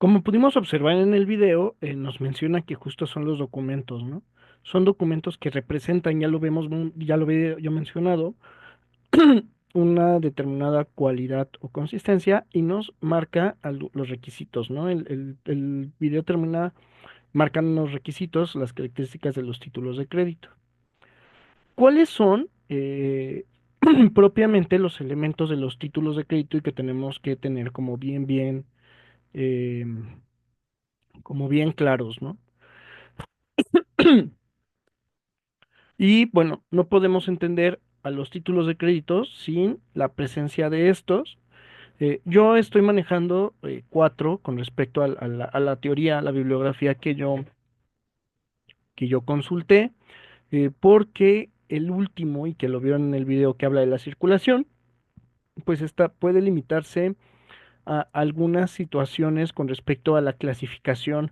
Como pudimos observar en el video, nos menciona que justo son los documentos, ¿no? Son documentos que representan, ya lo vemos, ya lo había yo mencionado, una determinada cualidad o consistencia y nos marca los requisitos, ¿no? El video termina marcando los requisitos, las características de los títulos de crédito. ¿Cuáles son propiamente los elementos de los títulos de crédito y que tenemos que tener como eh, como bien claros, ¿no? Y bueno, no podemos entender a los títulos de crédito sin la presencia de estos. Yo estoy manejando cuatro con respecto a la teoría, a la bibliografía que yo consulté, porque el último, y que lo vieron en el video que habla de la circulación, pues esta puede limitarse a algunas situaciones con respecto a la clasificación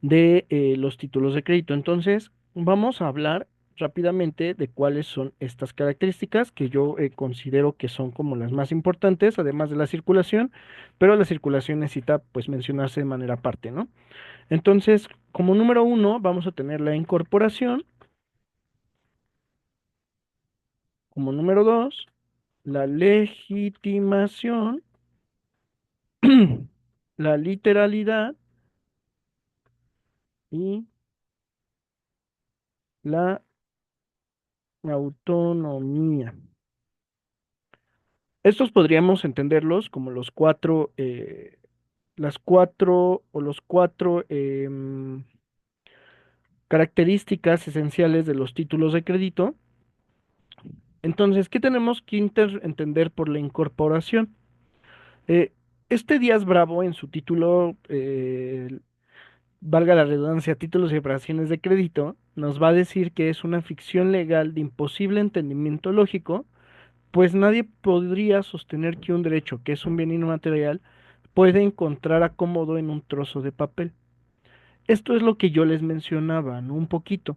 de los títulos de crédito. Entonces, vamos a hablar rápidamente de cuáles son estas características que yo considero que son como las más importantes, además de la circulación, pero la circulación necesita pues mencionarse de manera aparte, ¿no? Entonces, como número uno, vamos a tener la incorporación, como número dos, la legitimación, la literalidad y la autonomía. Estos podríamos entenderlos como las cuatro o los cuatro características esenciales de los títulos de crédito. Entonces, ¿qué tenemos que entender por la incorporación? Eh, este Díaz Bravo en su título, valga la redundancia, títulos y operaciones de crédito, nos va a decir que es una ficción legal de imposible entendimiento lógico, pues nadie podría sostener que un derecho, que es un bien inmaterial, puede encontrar acomodo en un trozo de papel. Esto es lo que yo les mencionaba, ¿no? Un poquito.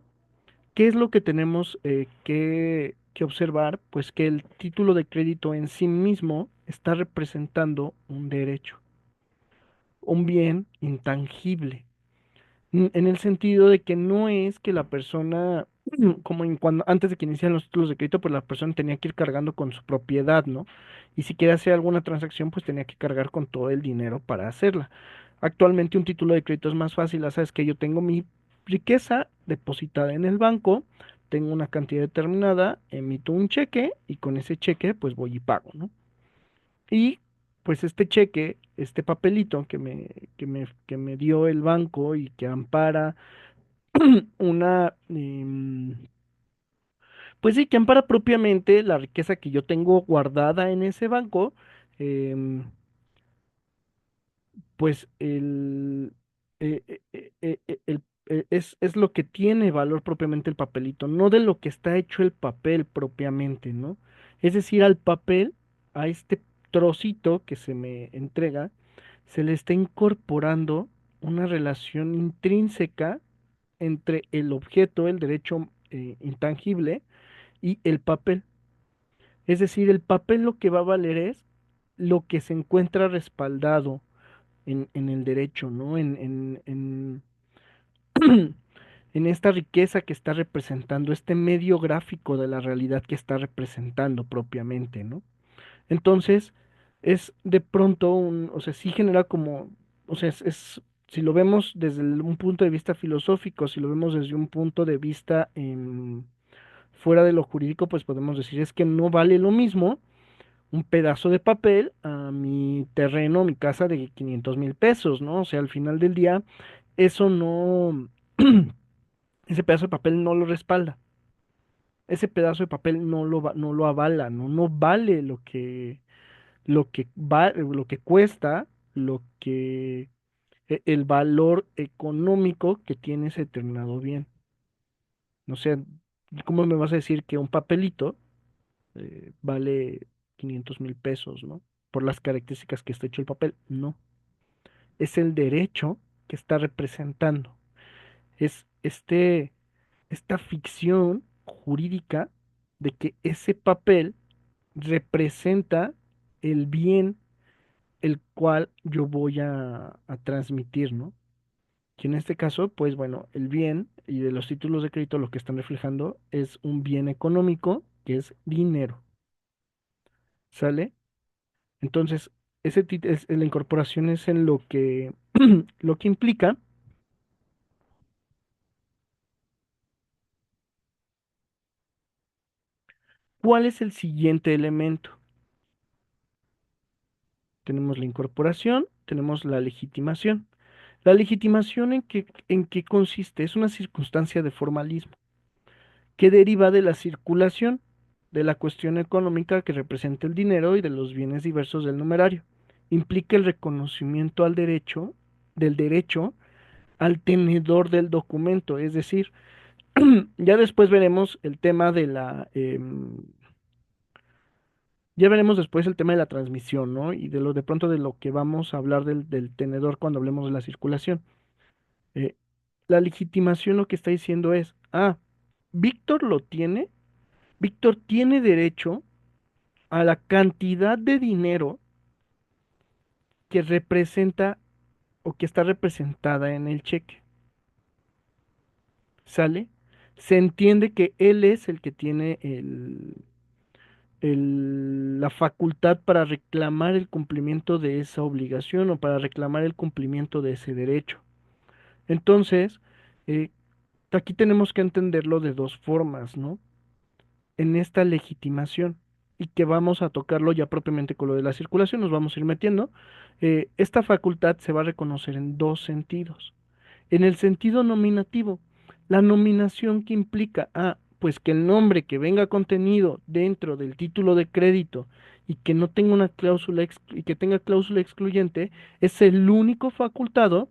¿Qué es lo que tenemos que observar? Pues que el título de crédito en sí mismo está representando un derecho, un bien intangible. En el sentido de que no es que la persona, como en cuando antes de que iniciaran los títulos de crédito, pues la persona tenía que ir cargando con su propiedad, ¿no? Y si quiere hacer alguna transacción, pues tenía que cargar con todo el dinero para hacerla. Actualmente un título de crédito es más fácil, ya sabes que yo tengo mi riqueza depositada en el banco, tengo una cantidad determinada, emito un cheque y con ese cheque pues voy y pago, ¿no? Y pues este cheque, este papelito que me dio el banco y que ampara una, pues sí, que ampara propiamente la riqueza que yo tengo guardada en ese banco, em, pues es lo que tiene valor propiamente el papelito, no de lo que está hecho el papel propiamente, ¿no? Es decir, al papel, a este trocito que se me entrega, se le está incorporando una relación intrínseca entre el objeto, el derecho intangible, y el papel. Es decir, el papel lo que va a valer es lo que se encuentra respaldado en el derecho, ¿no? En esta riqueza que está representando, este medio gráfico de la realidad que está representando propiamente, ¿no? Entonces, es de pronto o sea, sí genera como, o sea, si lo vemos desde un punto de vista filosófico, si lo vemos desde un punto de vista fuera de lo jurídico, pues podemos decir es que no vale lo mismo un pedazo de papel a mi terreno, mi casa de 500,000 pesos, ¿no? O sea, al final del día, eso no, ese pedazo de papel no lo respalda, ese pedazo de papel no lo avala, ¿no? No vale lo que cuesta, lo que, el valor económico que tiene ese determinado bien. O sea, ¿cómo me vas a decir que un papelito vale 500,000 pesos, ¿no? Por las características que está hecho el papel. No, es el derecho que está representando. Es esta ficción jurídica de que ese papel representa el bien el cual yo voy a transmitir, ¿no? Que en este caso, pues bueno, el bien y de los títulos de crédito lo que están reflejando es un bien económico que es dinero, ¿sale? Entonces, la incorporación es en lo que, lo que implica cuál es el siguiente elemento. Tenemos la incorporación, tenemos la legitimación. La legitimación en qué consiste? Es una circunstancia de formalismo que deriva de la circulación, de la cuestión económica que representa el dinero y de los bienes diversos del numerario. Implica el reconocimiento del derecho al tenedor del documento, es decir, ya después veremos el tema de ya veremos después el tema de la transmisión, ¿no? Y de pronto de lo que vamos a hablar del tenedor cuando hablemos de la circulación. Eh, la legitimación lo que está diciendo es, Víctor lo tiene, Víctor tiene derecho a la cantidad de dinero que representa o que está representada en el cheque. ¿Sale? Se entiende que él es el que tiene la facultad para reclamar el cumplimiento de esa obligación o para reclamar el cumplimiento de ese derecho. Entonces, eh, aquí tenemos que entenderlo de dos formas, ¿no? En esta legitimación y que vamos a tocarlo ya propiamente con lo de la circulación, nos vamos a ir metiendo, esta facultad se va a reconocer en dos sentidos. En el sentido nominativo, la nominación que implica, pues que el nombre que venga contenido dentro del título de crédito y que no tenga una y que tenga cláusula excluyente, es el único facultado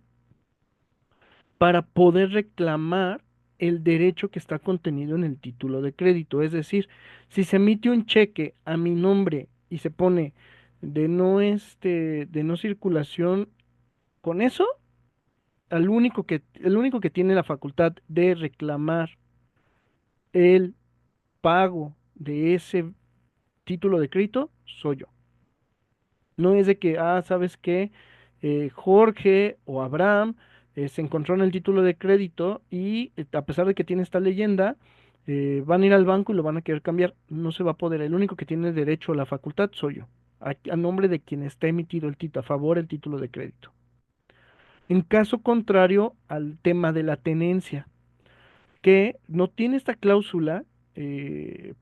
para poder reclamar el derecho que está contenido en el título de crédito. Es decir, si se emite un cheque a mi nombre y se pone de no circulación, con eso, el único que tiene la facultad de reclamar el pago de ese título de crédito soy yo. No es de que, ¿sabes qué? Jorge o Abraham se encontró en el título de crédito y a pesar de que tiene esta leyenda, van a ir al banco y lo van a querer cambiar. No se va a poder. El único que tiene derecho a la facultad soy yo, a nombre de quien está emitido el título, a favor el título de crédito. En caso contrario al tema de la tenencia, que no tiene esta cláusula,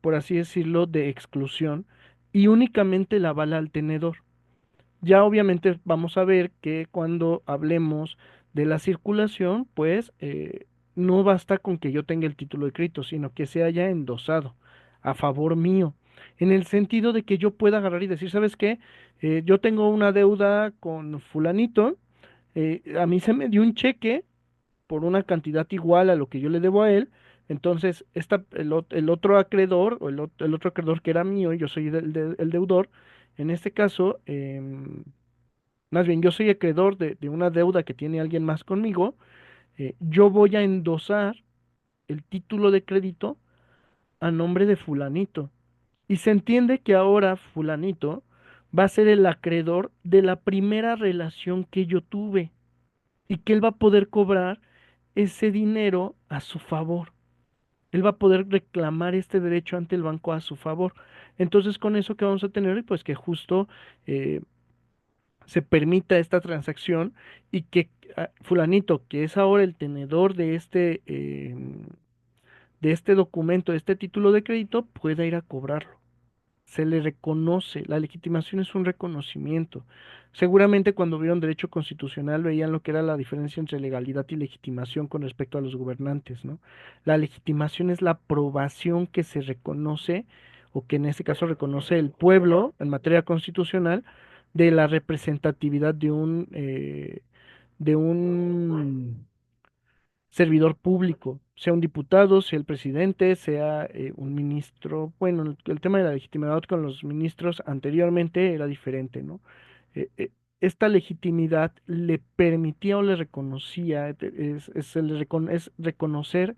por así decirlo, de exclusión y únicamente la avala al tenedor. Ya obviamente vamos a ver que cuando hablemos de la circulación, pues no basta con que yo tenga el título de crédito, sino que se haya endosado a favor mío, en el sentido de que yo pueda agarrar y decir, ¿sabes qué? Yo tengo una deuda con fulanito, a mí se me dio un cheque por una cantidad igual a lo que yo le debo a él, entonces el otro acreedor, el otro acreedor que era mío, y yo soy el deudor, en este caso, más bien, yo soy acreedor de una deuda que tiene alguien más conmigo. Yo voy a endosar el título de crédito a nombre de fulanito. Y se entiende que ahora fulanito va a ser el acreedor de la primera relación que yo tuve y que él va a poder cobrar ese dinero a su favor. Él va a poder reclamar este derecho ante el banco a su favor. Entonces, con eso que vamos a tener, pues que justo eh, se permita esta transacción y que fulanito, que es ahora el tenedor de este documento, de este título de crédito, pueda ir a cobrarlo. Se le reconoce, la legitimación es un reconocimiento. Seguramente cuando vieron derecho constitucional veían lo que era la diferencia entre legalidad y legitimación con respecto a los gobernantes, ¿no? La legitimación es la aprobación que se reconoce, o que en este caso reconoce el pueblo en materia constitucional, de la representatividad de un servidor público, sea un diputado, sea el presidente, sea un ministro. Bueno, el tema de la legitimidad con los ministros anteriormente era diferente, ¿no? Esta legitimidad le permitía o le reconocía, es reconocer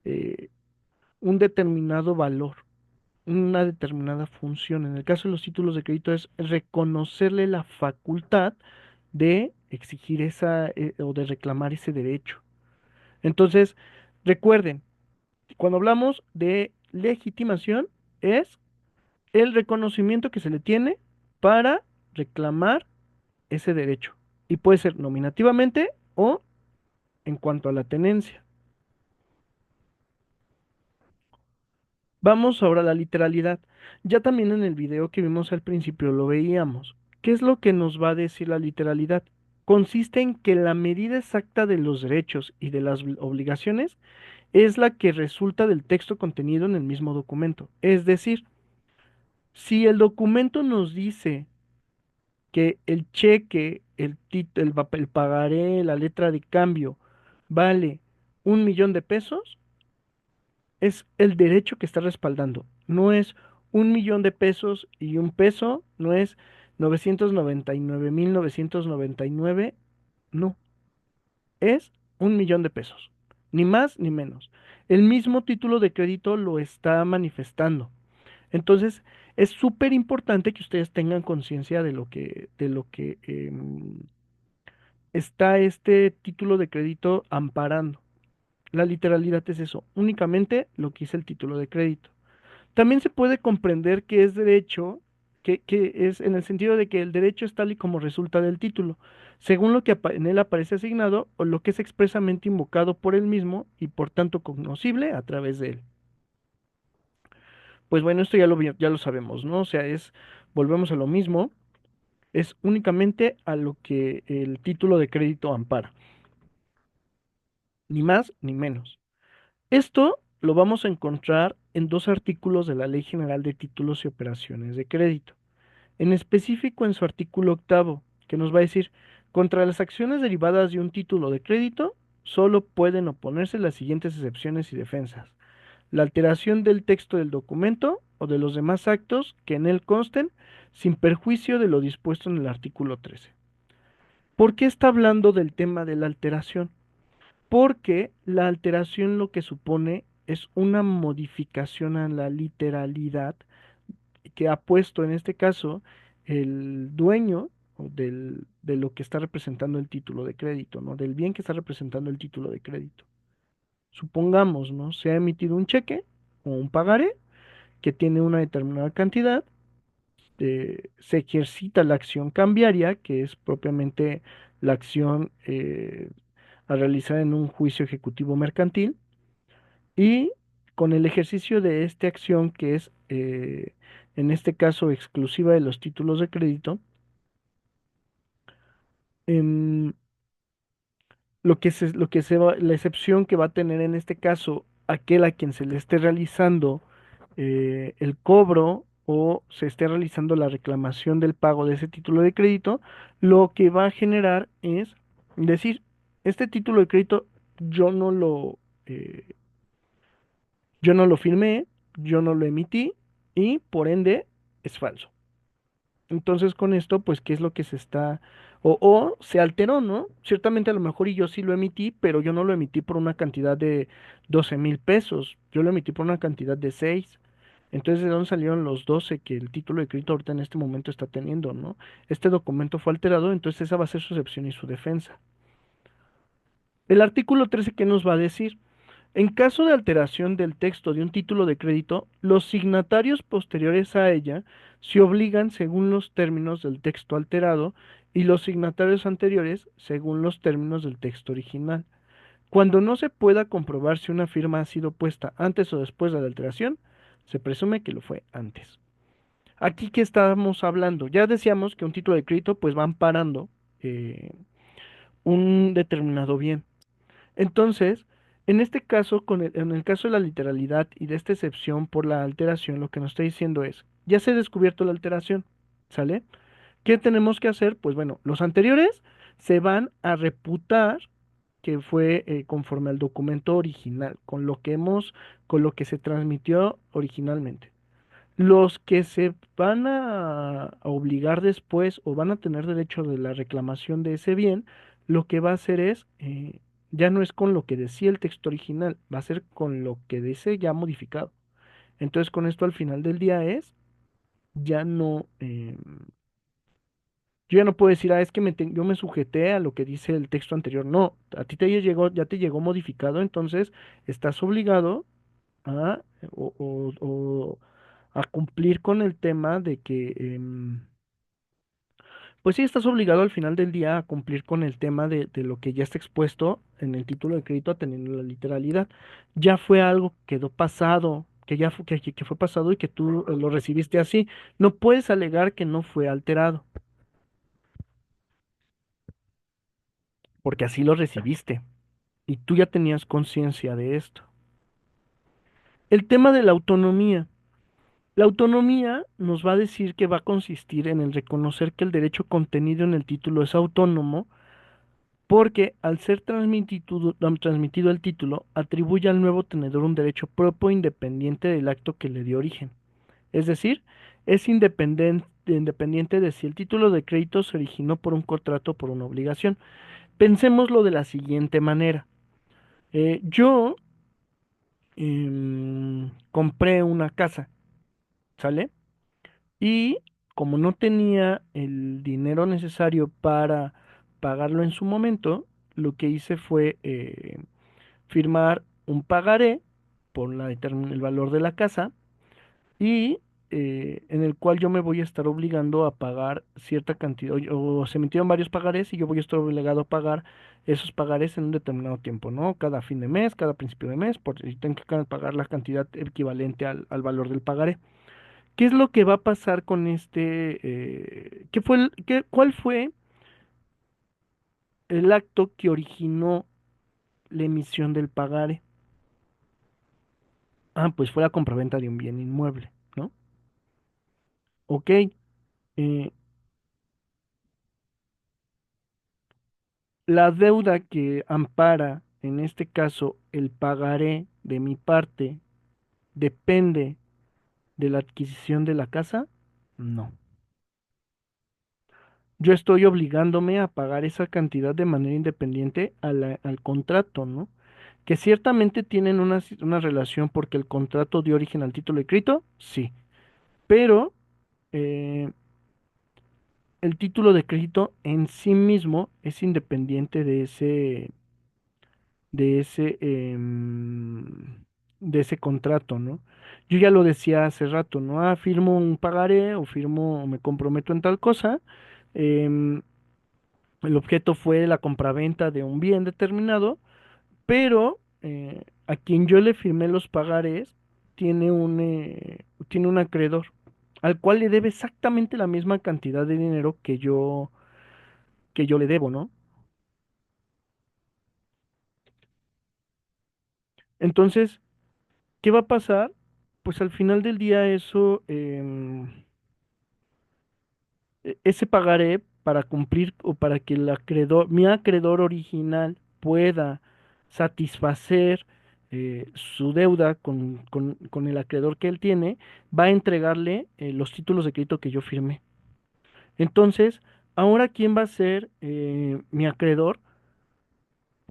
eh, un determinado valor, una determinada función. En el caso de los títulos de crédito es reconocerle la facultad de exigir o de reclamar ese derecho. Entonces, recuerden, cuando hablamos de legitimación, es el reconocimiento que se le tiene para reclamar ese derecho. Y puede ser nominativamente o en cuanto a la tenencia. Vamos ahora a la literalidad. Ya también en el video que vimos al principio lo veíamos. ¿Qué es lo que nos va a decir la literalidad? Consiste en que la medida exacta de los derechos y de las obligaciones es la que resulta del texto contenido en el mismo documento. Es decir, si el documento nos dice que el cheque, el pagaré, la letra de cambio vale 1 millón de pesos, es el derecho que está respaldando. No es 1 millón de pesos y un peso, no es 999.999, no, es 1 millón de pesos, ni más ni menos. El mismo título de crédito lo está manifestando. Entonces, es súper importante que ustedes tengan conciencia de lo que está este título de crédito amparando. La literalidad es eso, únicamente lo que dice el título de crédito. También se puede comprender que es derecho, que es en el sentido de que el derecho es tal y como resulta del título, según lo que en él aparece asignado o lo que es expresamente invocado por él mismo y por tanto cognoscible a través de él. Pues bueno, esto ya lo sabemos, ¿no? O sea, volvemos a lo mismo, es únicamente a lo que el título de crédito ampara, ni más ni menos. Esto lo vamos a encontrar en dos artículos de la Ley General de Títulos y Operaciones de Crédito. En específico en su artículo octavo, que nos va a decir, contra las acciones derivadas de un título de crédito, solo pueden oponerse las siguientes excepciones y defensas. La alteración del texto del documento o de los demás actos que en él consten, sin perjuicio de lo dispuesto en el artículo 13. ¿Por qué está hablando del tema de la alteración? Porque la alteración lo que supone es una modificación a la literalidad que ha puesto en este caso el dueño de lo que está representando el título de crédito, ¿no? Del bien que está representando el título de crédito. Supongamos, ¿no? Se ha emitido un cheque o un pagaré que tiene una determinada cantidad, se ejercita la acción cambiaria, que es propiamente la acción a realizar en un juicio ejecutivo mercantil, y con el ejercicio de esta acción, que es en este caso exclusiva de los títulos de crédito, em, la excepción que va a tener en este caso aquel a quien se le esté realizando el cobro o se esté realizando la reclamación del pago de ese título de crédito, lo que va a generar es decir, este título de crédito yo no lo, eh, yo no lo firmé, yo no lo emití y por ende es falso. Entonces con esto, pues, ¿qué es lo que se está... o se alteró, ¿no? Ciertamente a lo mejor y yo sí lo emití, pero yo no lo emití por una cantidad de 12.000 pesos, yo lo emití por una cantidad de 6. Entonces, ¿de dónde salieron los 12 que el título de crédito ahorita en este momento está teniendo, ¿no? Este documento fue alterado, entonces esa va a ser su excepción y su defensa. El artículo 13, ¿qué nos va a decir? En caso de alteración del texto de un título de crédito, los signatarios posteriores a ella se obligan según los términos del texto alterado y los signatarios anteriores según los términos del texto original. Cuando no se pueda comprobar si una firma ha sido puesta antes o después de la alteración, se presume que lo fue antes. Aquí que estábamos hablando, ya decíamos que un título de crédito pues va amparando eh, un determinado bien. Entonces, en este caso, en el caso de la literalidad y de esta excepción por la alteración, lo que nos está diciendo es, ya se ha descubierto la alteración, ¿sale? ¿Qué tenemos que hacer? Pues bueno, los anteriores se van a reputar que fue conforme al documento original, con lo que se transmitió originalmente. Los que se van a obligar después o van a tener derecho de la reclamación de ese bien, lo que va a hacer es, ya no es con lo que decía el texto original, va a ser con lo que dice ya modificado. Entonces con esto al final del día es, ya no, yo ya no puedo decir, es que yo me sujeté a lo que dice el texto anterior. No, a ti ya te llegó modificado, entonces estás obligado a, o a cumplir con el tema de que, pues sí, estás obligado al final del día a cumplir con el tema de lo que ya está expuesto en el título de crédito atendiendo la literalidad. Ya fue algo que quedó pasado, que ya fue, que fue pasado y que tú lo recibiste así. No puedes alegar que no fue alterado, porque así lo recibiste y tú ya tenías conciencia de esto. El tema de la autonomía. La autonomía nos va a decir que va a consistir en el reconocer que el derecho contenido en el título es autónomo porque al ser transmitido el título, atribuye al nuevo tenedor un derecho propio independiente del acto que le dio origen. Es decir, es independiente de si el título de crédito se originó por un contrato o por una obligación. Pensémoslo de la siguiente manera. Yo compré una casa, ¿sale? Y como no tenía el dinero necesario para pagarlo en su momento, lo que hice fue firmar un pagaré por el valor de la casa y en el cual yo me voy a estar obligando a pagar cierta cantidad, o se emitieron varios pagarés y yo voy a estar obligado a pagar esos pagarés en un determinado tiempo, ¿no? Cada fin de mes, cada principio de mes, porque tengo que pagar la cantidad equivalente al valor del pagaré. ¿Qué es lo que va a pasar con qué fue cuál fue el acto que originó la emisión del pagaré? Pues fue la compraventa de un bien inmueble, ¿no? Ok, la deuda que ampara, en este caso, el pagaré de mi parte, depende de la adquisición de la casa. No. Yo estoy obligándome a pagar esa cantidad de manera independiente al contrato, ¿no? Que ciertamente tienen una relación porque el contrato dio origen al título escrito, sí, pero eh, el título de crédito en sí mismo es independiente de ese, de ese contrato, ¿no? Yo ya lo decía hace rato, ¿no? Firmo un pagaré o firmo, o me comprometo en tal cosa. em, el objeto fue la compraventa de un bien determinado, pero a quien yo le firmé los pagarés tiene un acreedor al cual le debe exactamente la misma cantidad de dinero que yo le debo, ¿no? Entonces, ¿qué va a pasar? Pues al final del día eso, ese pagaré para cumplir o para que mi acreedor original pueda satisfacer su deuda con el acreedor que él tiene, va a entregarle los títulos de crédito que yo firmé. Entonces, ahora, ¿quién va a ser mi acreedor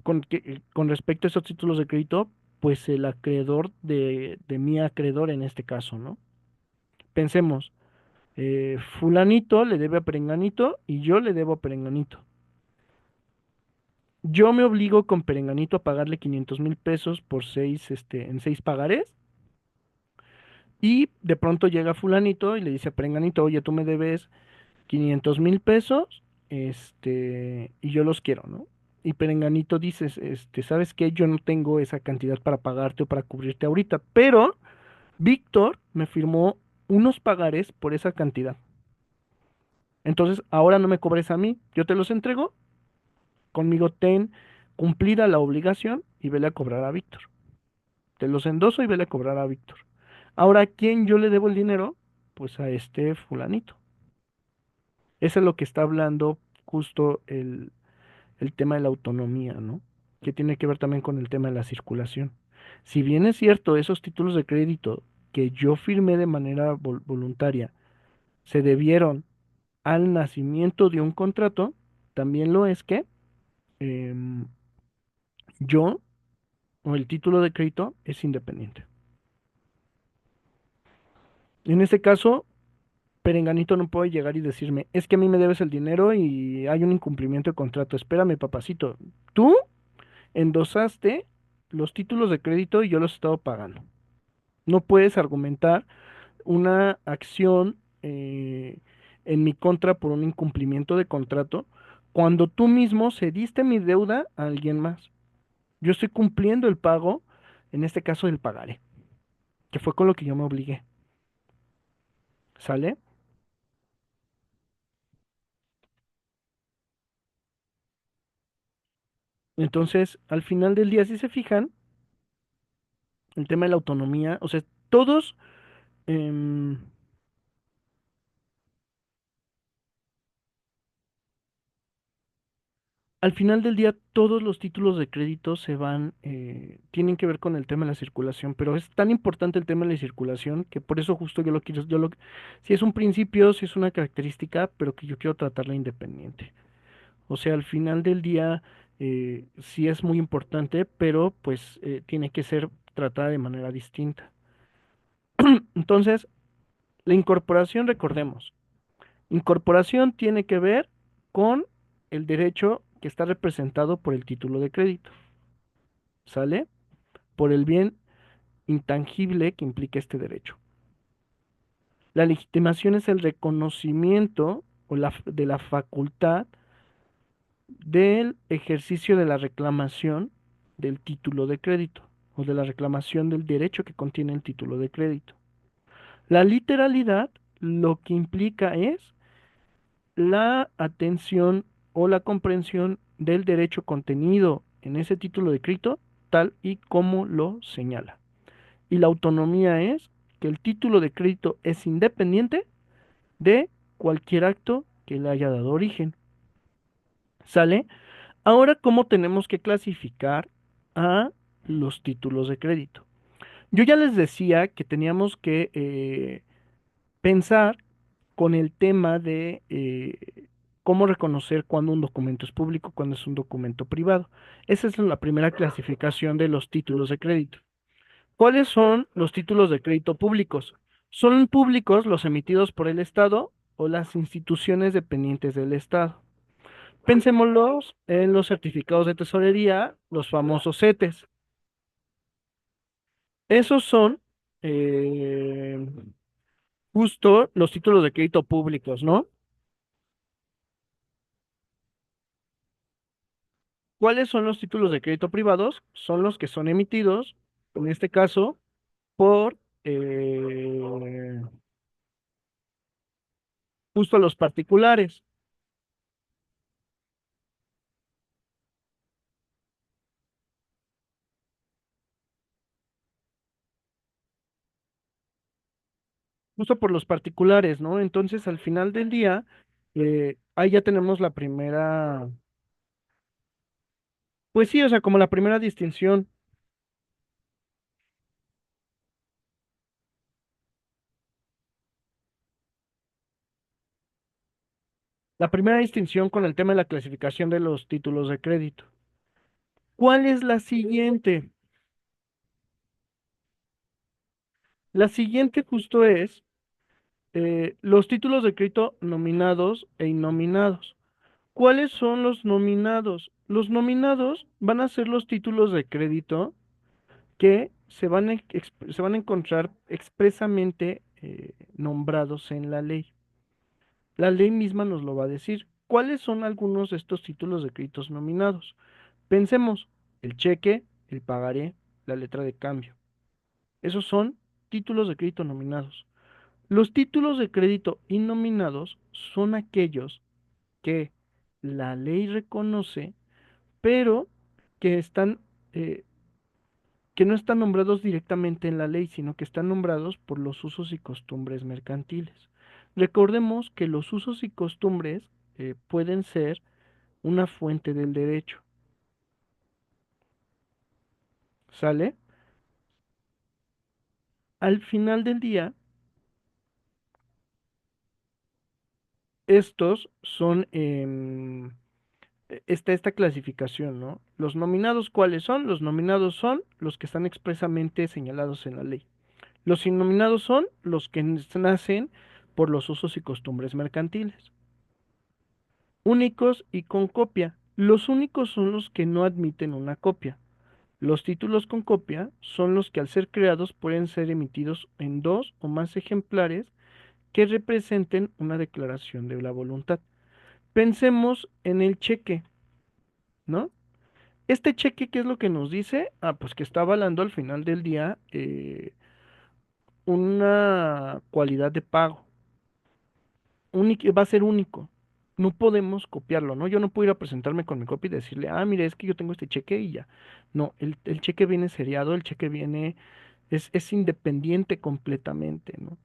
con respecto a esos títulos de crédito? Pues el acreedor de mi acreedor en este caso, ¿no? Pensemos, fulanito le debe a Perenganito y yo le debo a Perenganito. Yo me obligo con Perenganito a pagarle 500,000 pesos en 6 pagarés y de pronto llega fulanito y le dice a Perenganito, oye, tú me debes 500,000 pesos, y yo los quiero, ¿no? Y Perenganito dice, ¿sabes qué? Yo no tengo esa cantidad para pagarte o para cubrirte ahorita, pero Víctor me firmó unos pagarés por esa cantidad. Entonces, ahora no me cobres a mí, yo te los entrego, conmigo ten cumplida la obligación y vele a cobrar a Víctor. Te los endoso y vele a cobrar a Víctor. Ahora, ¿a quién yo le debo el dinero? Pues a este fulanito. Eso es lo que está hablando justo el tema de la autonomía, ¿no? Que tiene que ver también con el tema de la circulación. Si bien es cierto, esos títulos de crédito que yo firmé de manera voluntaria se debieron al nacimiento de un contrato, también lo es que em, yo o el título de crédito es independiente. En este caso, Perenganito no puede llegar y decirme, es que a mí me debes el dinero y hay un incumplimiento de contrato. Espérame, papacito. Tú endosaste los títulos de crédito y yo los he estado pagando. No puedes argumentar una acción en mi contra por un incumplimiento de contrato cuando tú mismo cediste mi deuda a alguien más. Yo estoy cumpliendo el pago, en este caso del pagaré, que fue con lo que yo me obligué. ¿Sale? Entonces, al final del día, si se fijan, el tema de la autonomía, o sea, todos, em, al final del día, todos los títulos de crédito se van, tienen que ver con el tema de la circulación, pero es tan importante el tema de la circulación que por eso justo yo lo quiero, si es un principio, si es una característica, pero que yo quiero tratarla independiente. O sea, al final del día, sí es muy importante, pero pues tiene que ser tratada de manera distinta. Entonces, la incorporación, recordemos, incorporación tiene que ver con el derecho que está representado por el título de crédito, ¿sale? Por el bien intangible que implica este derecho. La legitimación es el reconocimiento de la facultad del ejercicio de la reclamación del título de crédito o de la reclamación del derecho que contiene el título de crédito. La literalidad lo que implica es la atención o la comprensión del derecho contenido en ese título de crédito tal y como lo señala. Y la autonomía es que el título de crédito es independiente de cualquier acto que le haya dado origen. ¿Sale? Ahora, ¿cómo tenemos que clasificar a los títulos de crédito? Yo ya les decía que teníamos que pensar con el tema de cómo reconocer cuando un documento es público, cuando es un documento privado. Esa es la primera clasificación de los títulos de crédito. ¿Cuáles son los títulos de crédito públicos? Son públicos los emitidos por el Estado o las instituciones dependientes del Estado. Pensémoslos en los certificados de tesorería, los famosos CETES. Esos son eh, justo los títulos de crédito públicos, ¿no? ¿Cuáles son los títulos de crédito privados? Son los que son emitidos, en este caso, por justo los particulares, justo por los particulares, ¿no? Entonces, al final del día, ahí ya tenemos la primera, pues sí, o sea, como la primera distinción. La primera distinción con el tema de la clasificación de los títulos de crédito. ¿Cuál es la siguiente? La siguiente justo es los títulos de crédito nominados e innominados. ¿Cuáles son los nominados? Los nominados van a ser los títulos de crédito que se van a encontrar expresamente nombrados en la ley. La ley misma nos lo va a decir. ¿Cuáles son algunos de estos títulos de créditos nominados? Pensemos, el cheque, el pagaré, la letra de cambio. Esos son títulos de crédito nominados. Los títulos de crédito innominados son aquellos que la ley reconoce, pero que están, que no están nombrados directamente en la ley, sino que están nombrados por los usos y costumbres mercantiles. Recordemos que los usos y costumbres pueden ser una fuente del derecho, ¿sale? Al final del día, estos son, está esta clasificación, ¿no? Los nominados, ¿cuáles son? Los nominados son los que están expresamente señalados en la ley. Los innominados son los que nacen por los usos y costumbres mercantiles. Únicos y con copia. Los únicos son los que no admiten una copia. Los títulos con copia son los que al ser creados pueden ser emitidos en dos o más ejemplares que representen una declaración de la voluntad. Pensemos en el cheque, ¿no? Este cheque, ¿qué es lo que nos dice? Ah, pues que está avalando al final del día una cualidad de pago. Va a ser único. No podemos copiarlo, ¿no? Yo no puedo ir a presentarme con mi copia y decirle, ah, mire, es que yo tengo este cheque y ya. No, el cheque viene seriado, el cheque viene, es independiente completamente, ¿no?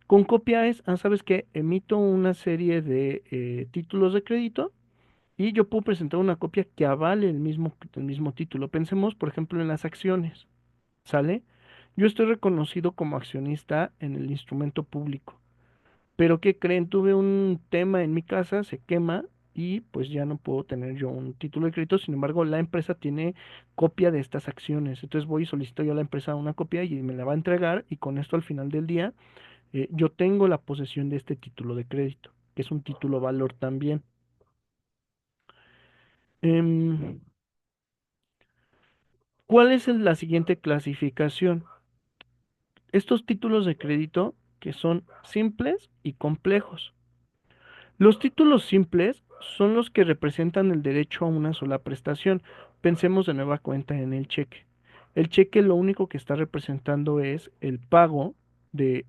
Con copia es, ah, ¿sabes qué? Emito una serie de títulos de crédito y yo puedo presentar una copia que avale el mismo título. Pensemos, por ejemplo, en las acciones, ¿sale? Yo estoy reconocido como accionista en el instrumento público. Pero ¿qué creen? Tuve un tema en mi casa, se quema y pues ya no puedo tener yo un título de crédito. Sin embargo, la empresa tiene copia de estas acciones. Entonces voy y solicito yo a la empresa una copia y me la va a entregar y con esto al final del día yo tengo la posesión de este título de crédito, que es un título valor también. Em, ¿Cuál es la siguiente clasificación? Estos títulos de crédito que son simples y complejos. Los títulos simples son los que representan el derecho a una sola prestación. Pensemos de nueva cuenta en el cheque. El cheque lo único que está representando es el pago de,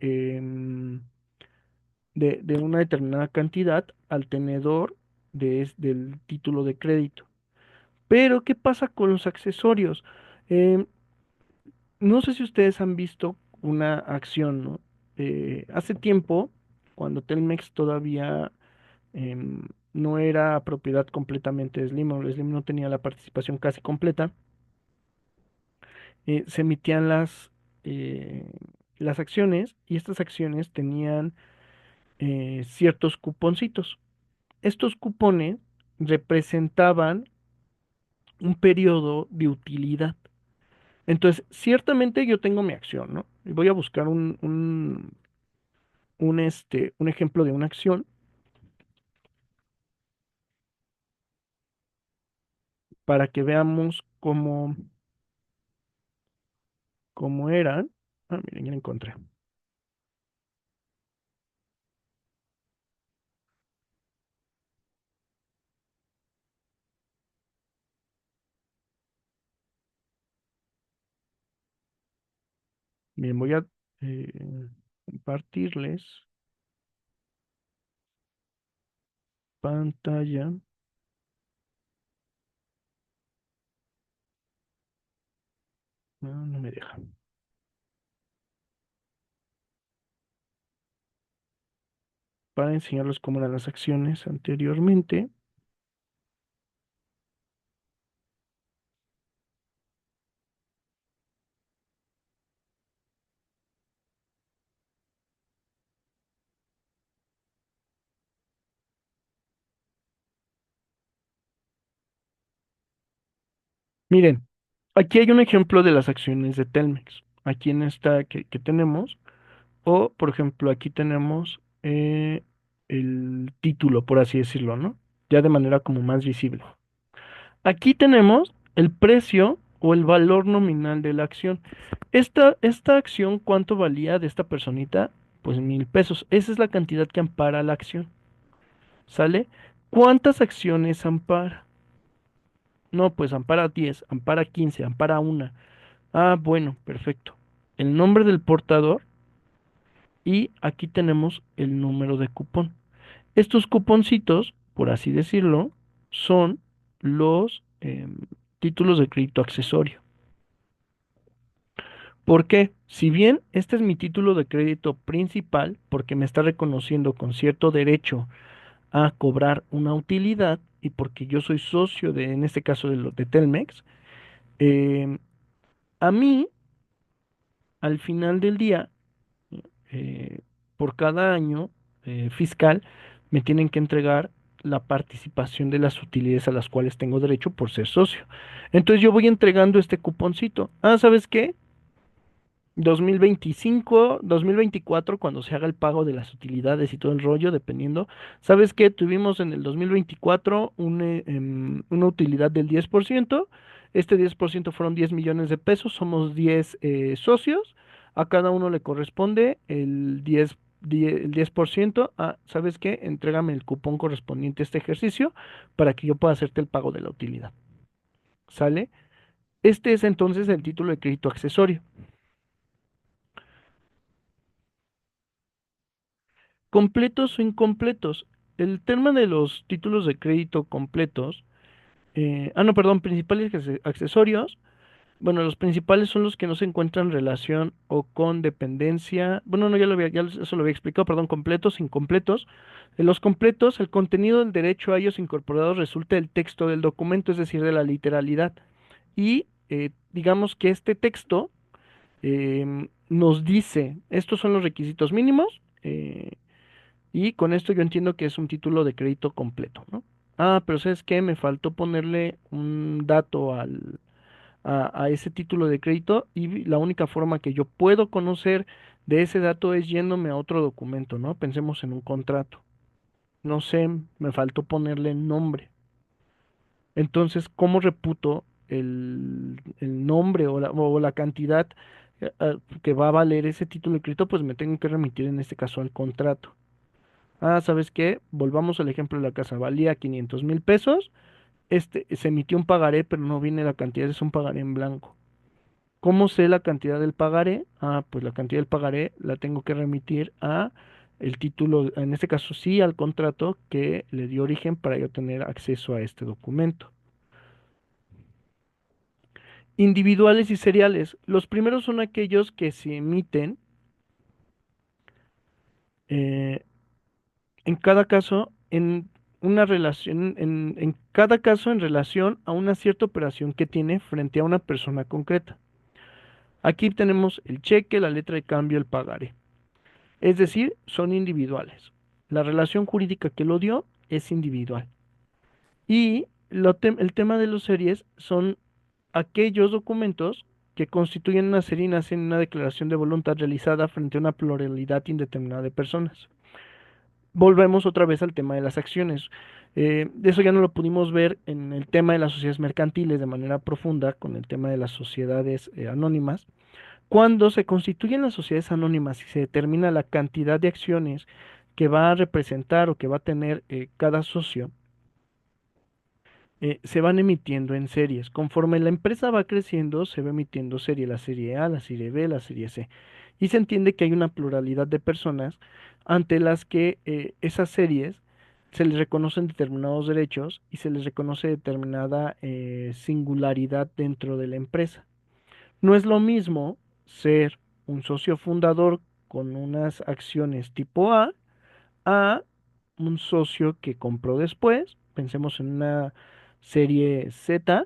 de una determinada cantidad al tenedor del título de crédito. Pero, ¿qué pasa con los accesorios? Em, no sé si ustedes han visto una acción, ¿no? Hace tiempo, cuando Telmex todavía no era propiedad completamente de Slim, o Slim no tenía la participación casi completa, se emitían eh, las acciones y estas acciones tenían ciertos cuponcitos. Estos cupones representaban un periodo de utilidad. Entonces, ciertamente yo tengo mi acción, ¿no? Y voy a buscar un ejemplo de una acción para que veamos cómo eran. Ah, miren, ya la encontré. Miren, voy a compartirles pantalla. No, no me deja. Para enseñarles cómo eran las acciones anteriormente. Miren, aquí hay un ejemplo de las acciones de Telmex. Aquí en esta que tenemos. O, por ejemplo, aquí tenemos el título, por así decirlo, ¿no? Ya de manera como más visible. Aquí tenemos el precio o el valor nominal de la acción. Esta acción, ¿cuánto valía de esta personita? Pues 1,000 pesos. Esa es la cantidad que ampara la acción. ¿Sale? ¿Cuántas acciones ampara? No, pues ampara 10, ampara 15, ampara una. Ah, bueno, perfecto. El nombre del portador y aquí tenemos el número de cupón. Estos cuponcitos, por así decirlo, son los títulos de crédito accesorio. ¿Por qué? Si bien este es mi título de crédito principal, porque me está reconociendo con cierto derecho a cobrar una utilidad y porque yo soy socio de, en este caso de Telmex, eh, a mí, al final del día, eh, por cada año fiscal, me tienen que entregar la participación de las utilidades a las cuales tengo derecho por ser socio. Entonces yo voy entregando este cuponcito. Ah, ¿sabes qué? 2025, 2024, cuando se haga el pago de las utilidades y todo el rollo, dependiendo. ¿Sabes qué? Tuvimos en el 2024 una utilidad del 10%. Este 10% fueron 10 millones de pesos. Somos 10 socios. A cada uno le corresponde el 10%. Ah, ¿sabes qué? Entrégame el cupón correspondiente a este ejercicio para que yo pueda hacerte el pago de la utilidad. ¿Sale? Este es entonces el título de crédito accesorio. Completos o incompletos. El tema de los títulos de crédito completos, no, perdón, principales y accesorios. Bueno, los principales son los que no se encuentran en relación o con dependencia. Bueno, no, eso lo había explicado, perdón, completos, incompletos. En los completos, el contenido del derecho a ellos incorporados resulta del texto del documento, es decir, de la literalidad. Y digamos que este texto nos dice, estos son los requisitos mínimos. Y con esto yo entiendo que es un título de crédito completo, ¿no? Ah, pero ¿sabes qué? Me faltó ponerle un dato a ese título de crédito y la única forma que yo puedo conocer de ese dato es yéndome a otro documento, ¿no? Pensemos en un contrato. No sé, me faltó ponerle nombre. Entonces, ¿cómo reputo el nombre o la cantidad que va a valer ese título de crédito? Pues me tengo que remitir en este caso al contrato. Ah, ¿sabes qué? Volvamos al ejemplo de la casa. Valía 500,000 pesos. Se emitió un pagaré, pero no viene la cantidad, es un pagaré en blanco. ¿Cómo sé la cantidad del pagaré? Ah, pues la cantidad del pagaré la tengo que remitir a el título, en este caso sí, al contrato que le dio origen para yo tener acceso a este documento. Individuales y seriales. Los primeros son aquellos que se emiten eh, en cada caso en una relación, en cada caso en relación a una cierta operación que tiene frente a una persona concreta. Aquí tenemos el cheque, la letra de cambio, el pagaré. Es decir, son individuales. La relación jurídica que lo dio es individual. Y el tema de las series son aquellos documentos que constituyen una serie y nacen en una declaración de voluntad realizada frente a una pluralidad indeterminada de personas. Volvemos otra vez al tema de las acciones. De eso ya no lo pudimos ver en el tema de las sociedades mercantiles de manera profunda con el tema de las sociedades anónimas. Cuando se constituyen las sociedades anónimas y se determina la cantidad de acciones que va a representar o que va a tener cada socio, se van emitiendo en series. Conforme la empresa va creciendo, se va emitiendo serie, la serie A, la serie B, la serie C. Y se entiende que hay una pluralidad de personas ante las que esas series se les reconocen determinados derechos y se les reconoce determinada singularidad dentro de la empresa. No es lo mismo ser un socio fundador con unas acciones tipo a un socio que compró después, pensemos en una serie Z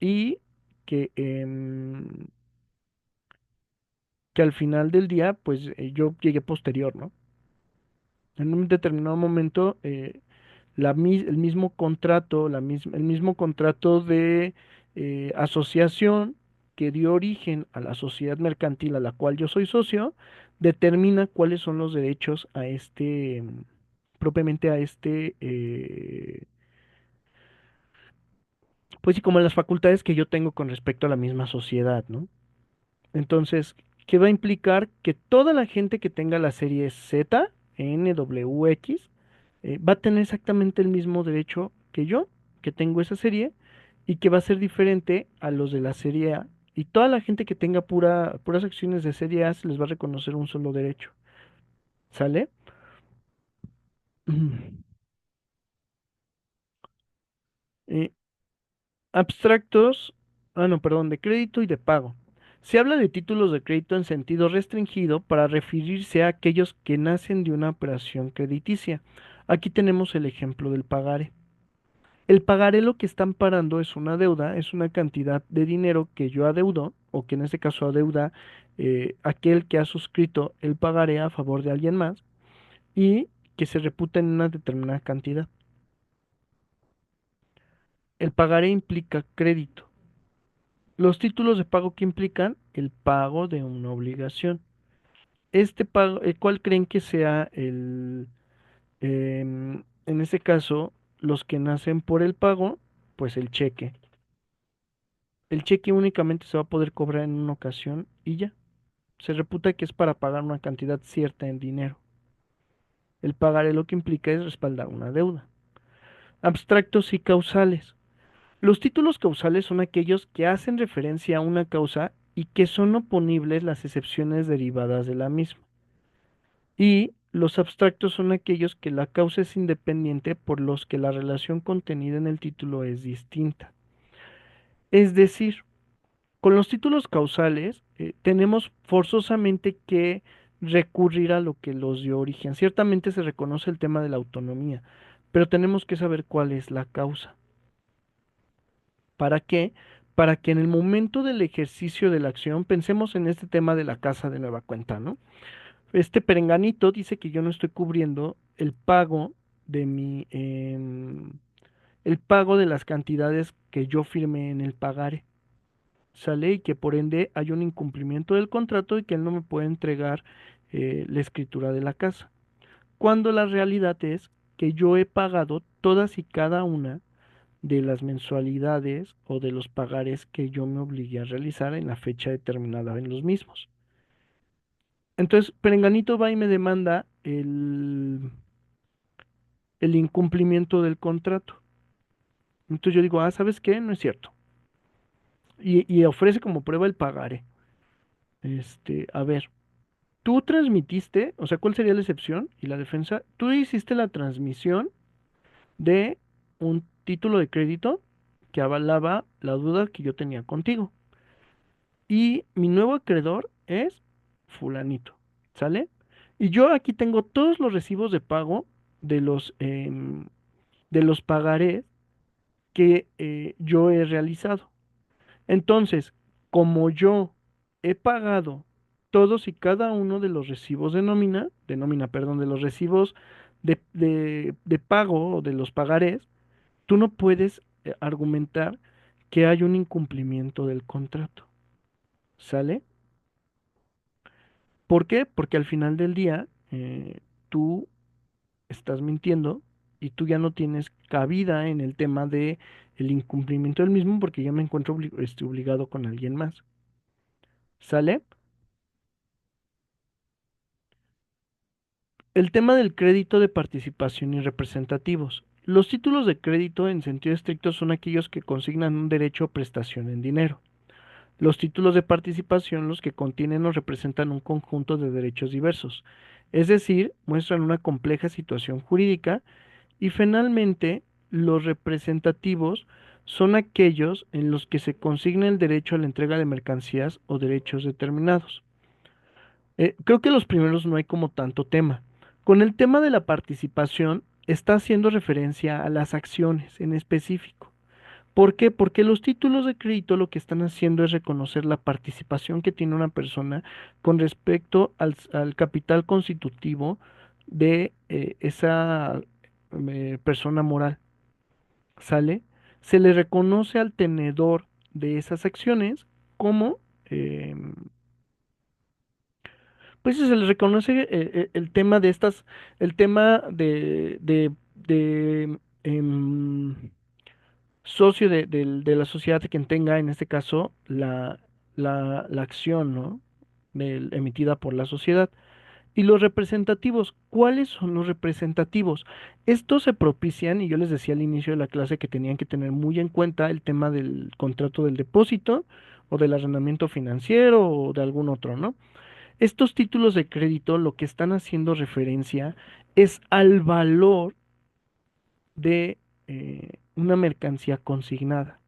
y que, que al final del día, pues yo llegué posterior, ¿no? En un determinado momento, el mismo contrato, el mismo contrato de asociación que dio origen a la sociedad mercantil a la cual yo soy socio, determina cuáles son los derechos a propiamente a pues sí, como las facultades que yo tengo con respecto a la misma sociedad, ¿no? Entonces, ¿qué va a implicar? Que toda la gente que tenga la serie Z, N, W, X, va a tener exactamente el mismo derecho que yo, que tengo esa serie, y que va a ser diferente a los de la serie A. Y toda la gente que tenga puras acciones de serie A se les va a reconocer un solo derecho. ¿Sale? Eh, Abstractos, no, perdón, de crédito y de pago. Se habla de títulos de crédito en sentido restringido para referirse a aquellos que nacen de una operación crediticia. Aquí tenemos el ejemplo del pagaré. El pagaré lo que está amparando es una deuda, es una cantidad de dinero que yo adeudo, o que en este caso adeuda aquel que ha suscrito el pagaré a favor de alguien más, y que se reputa en una determinada cantidad. El pagaré implica crédito. Los títulos de pago que implican el pago de una obligación. Este pago, ¿cuál creen que sea en este caso, los que nacen por el pago? Pues el cheque. El cheque únicamente se va a poder cobrar en una ocasión y ya. Se reputa que es para pagar una cantidad cierta en dinero. El pagaré lo que implica es respaldar una deuda. Abstractos y causales. Los títulos causales son aquellos que hacen referencia a una causa y que son oponibles las excepciones derivadas de la misma. Y los abstractos son aquellos que la causa es independiente por los que la relación contenida en el título es distinta. Es decir, con los títulos causales tenemos forzosamente que recurrir a lo que los dio origen. Ciertamente se reconoce el tema de la autonomía, pero tenemos que saber cuál es la causa. ¿Para qué? Para que en el momento del ejercicio de la acción, pensemos en este tema de la casa de nueva cuenta, ¿no? Este perenganito dice que yo no estoy cubriendo el pago de el pago de las cantidades que yo firmé en el pagaré. Sale y que por ende hay un incumplimiento del contrato y que él no me puede entregar la escritura de la casa. Cuando la realidad es que yo he pagado todas y cada una de las mensualidades o de los pagares que yo me obligué a realizar en la fecha determinada en los mismos. Entonces, Perenganito va y me demanda el incumplimiento del contrato. Entonces yo digo, ah, ¿sabes qué? No es cierto. Y ofrece como prueba el pagaré. A ver, tú transmitiste, o sea, ¿cuál sería la excepción y la defensa? Tú hiciste la transmisión de un título de crédito que avalaba la duda que yo tenía contigo. Y mi nuevo acreedor es fulanito, ¿sale? Y yo aquí tengo todos los recibos de pago de de los pagarés que yo he realizado. Entonces, como yo he pagado todos y cada uno de los recibos perdón, de los recibos de pago o de los pagarés, tú no puedes argumentar que hay un incumplimiento del contrato, ¿sale? ¿Por qué? Porque al final del día tú estás mintiendo y tú ya no tienes cabida en el tema de el incumplimiento del mismo porque ya me encuentro obligado con alguien más. ¿Sale? El tema del crédito de participación y representativos. Los títulos de crédito en sentido estricto son aquellos que consignan un derecho o prestación en dinero. Los títulos de participación los que contienen o representan un conjunto de derechos diversos, es decir, muestran una compleja situación jurídica. Y finalmente, los representativos son aquellos en los que se consigna el derecho a la entrega de mercancías o derechos determinados. Creo que los primeros no hay como tanto tema. Con el tema de la participación, está haciendo referencia a las acciones en específico. ¿Por qué? Porque los títulos de crédito lo que están haciendo es reconocer la participación que tiene una persona con respecto al capital constitutivo de esa persona moral. ¿Sale? Se le reconoce al tenedor de esas acciones como, em, pues se le reconoce el tema de el tema socio de la sociedad quien tenga, en este caso, la acción, ¿no? Emitida por la sociedad. Y los representativos, ¿cuáles son los representativos? Estos se propician, y yo les decía al inicio de la clase que tenían que tener muy en cuenta el tema del contrato del depósito o del arrendamiento financiero o de algún otro, ¿no? Estos títulos de crédito lo que están haciendo referencia es al valor de una mercancía consignada.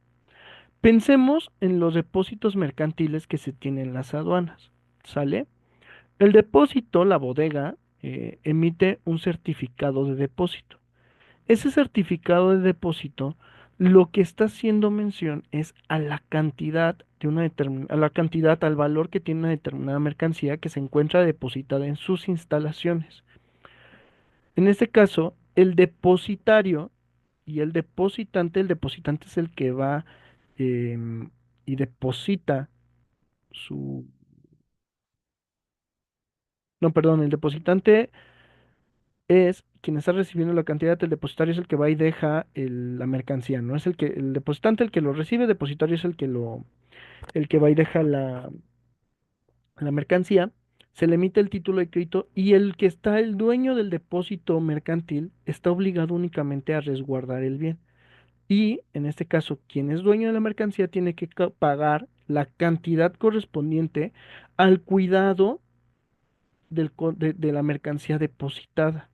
Pensemos en los depósitos mercantiles que se tienen en las aduanas, ¿sale? El depósito, la bodega, emite un certificado de depósito. Ese certificado de depósito lo que está haciendo mención es a la cantidad a la cantidad, al valor que tiene una determinada mercancía que se encuentra depositada en sus instalaciones. En este caso, el depositario y el depositante es el que va em, y deposita su... No, perdón, el depositante es quien está recibiendo la cantidad, el depositario es el que va y deja la mercancía, no es el depositante el que lo recibe, el depositario es el que va y deja la mercancía, se le emite el título de crédito y el dueño del depósito mercantil, está obligado únicamente a resguardar el bien. Y en este caso, quien es dueño de la mercancía tiene que pagar la cantidad correspondiente al cuidado de la mercancía depositada.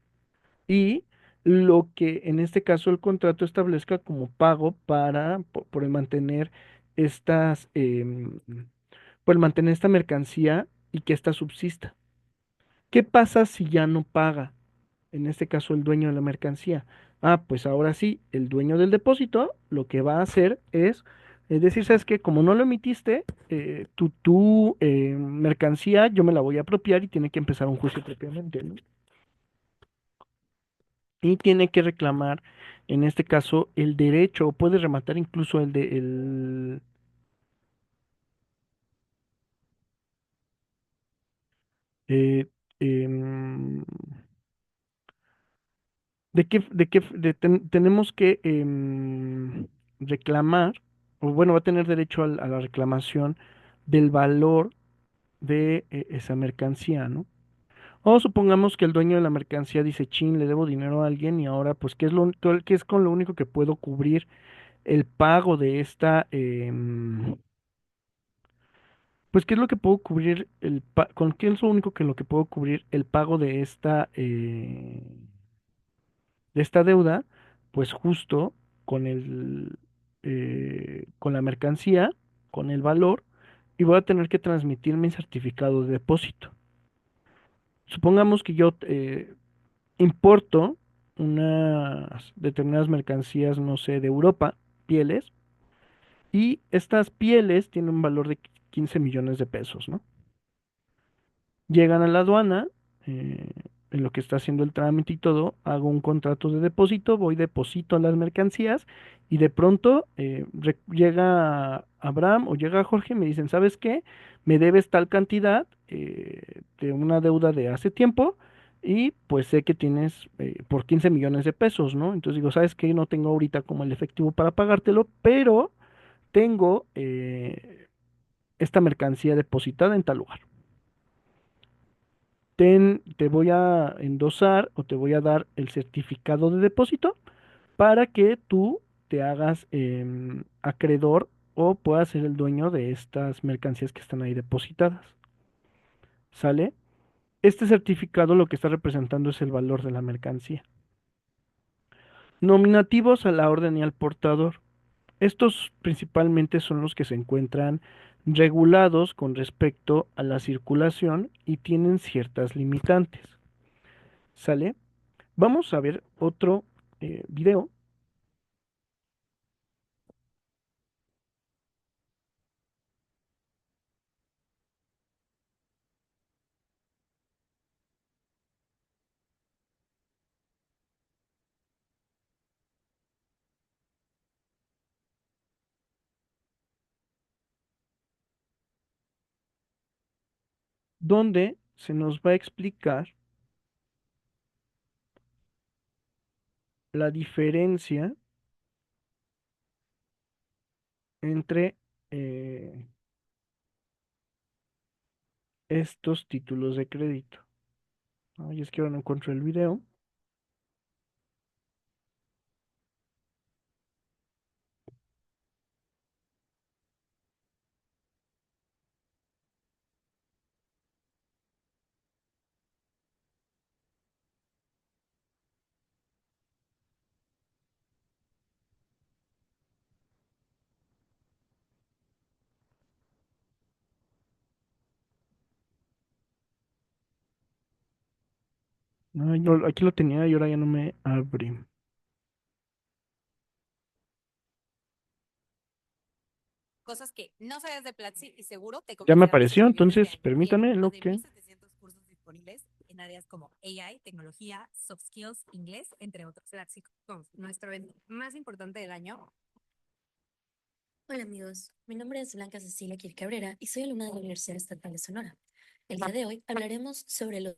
Y lo que en este caso el contrato establezca como pago por el mantener estas, por el mantener esta mercancía y que ésta subsista. ¿Qué pasa si ya no paga? En este caso, el dueño de la mercancía. Ah, pues ahora sí, el dueño del depósito lo que va a hacer es decir, ¿sabes qué? Como no lo emitiste, tu mercancía yo me la voy a apropiar y tiene que empezar un juicio propiamente, ¿no? Y tiene que reclamar, en este caso, el derecho, o puede rematar incluso eh, em, tenemos que reclamar, o bueno, va a tener derecho a la reclamación del valor de esa mercancía, ¿no? O supongamos que el dueño de la mercancía dice, chin, le debo dinero a alguien y ahora, pues, ¿qué es con lo único que puedo cubrir el pago de pues, ¿qué es lo que puedo cubrir con qué es lo único que lo que puedo cubrir el pago de esta deuda? Pues justo con con la mercancía, con el valor, y voy a tener que transmitir mi certificado de depósito. Supongamos que yo importo unas determinadas mercancías, no sé, de Europa, pieles, y estas pieles tienen un valor de 15 millones de pesos, ¿no? Llegan a la aduana, eh, en lo que está haciendo el trámite y todo, hago un contrato de depósito, voy, deposito las mercancías y de pronto llega Abraham o llega Jorge y me dicen, ¿sabes qué? Me debes tal cantidad de una deuda de hace tiempo y pues sé que tienes por 15 millones de pesos, ¿no? Entonces digo, ¿sabes qué? No tengo ahorita como el efectivo para pagártelo, pero tengo esta mercancía depositada en tal lugar. Te voy a endosar o te voy a dar el certificado de depósito para que tú te hagas acreedor o puedas ser el dueño de estas mercancías que están ahí depositadas. ¿Sale? Este certificado lo que está representando es el valor de la mercancía. Nominativos a la orden y al portador. Estos principalmente son los que se encuentran regulados con respecto a la circulación y tienen ciertas limitantes. ¿Sale? Vamos a ver otro video donde se nos va a explicar la diferencia entre estos títulos de crédito. Ay, es que ahora no encuentro el video. No, aquí lo tenía y ahora ya no me abre. Cosas que no sabes de Platzi y seguro te Ya me convencerán de apareció, suscribirte este entonces año. Tienen permítame en más lo de que... 1,700 cursos disponibles en áreas como AI, tecnología, soft skills, inglés, entre otros. Platzi, nuestro evento más importante del año. Hola amigos, mi nombre es Blanca Cecilia Quir Cabrera y soy alumna de la Universidad Estatal de Sonora. El día de hoy hablaremos sobre los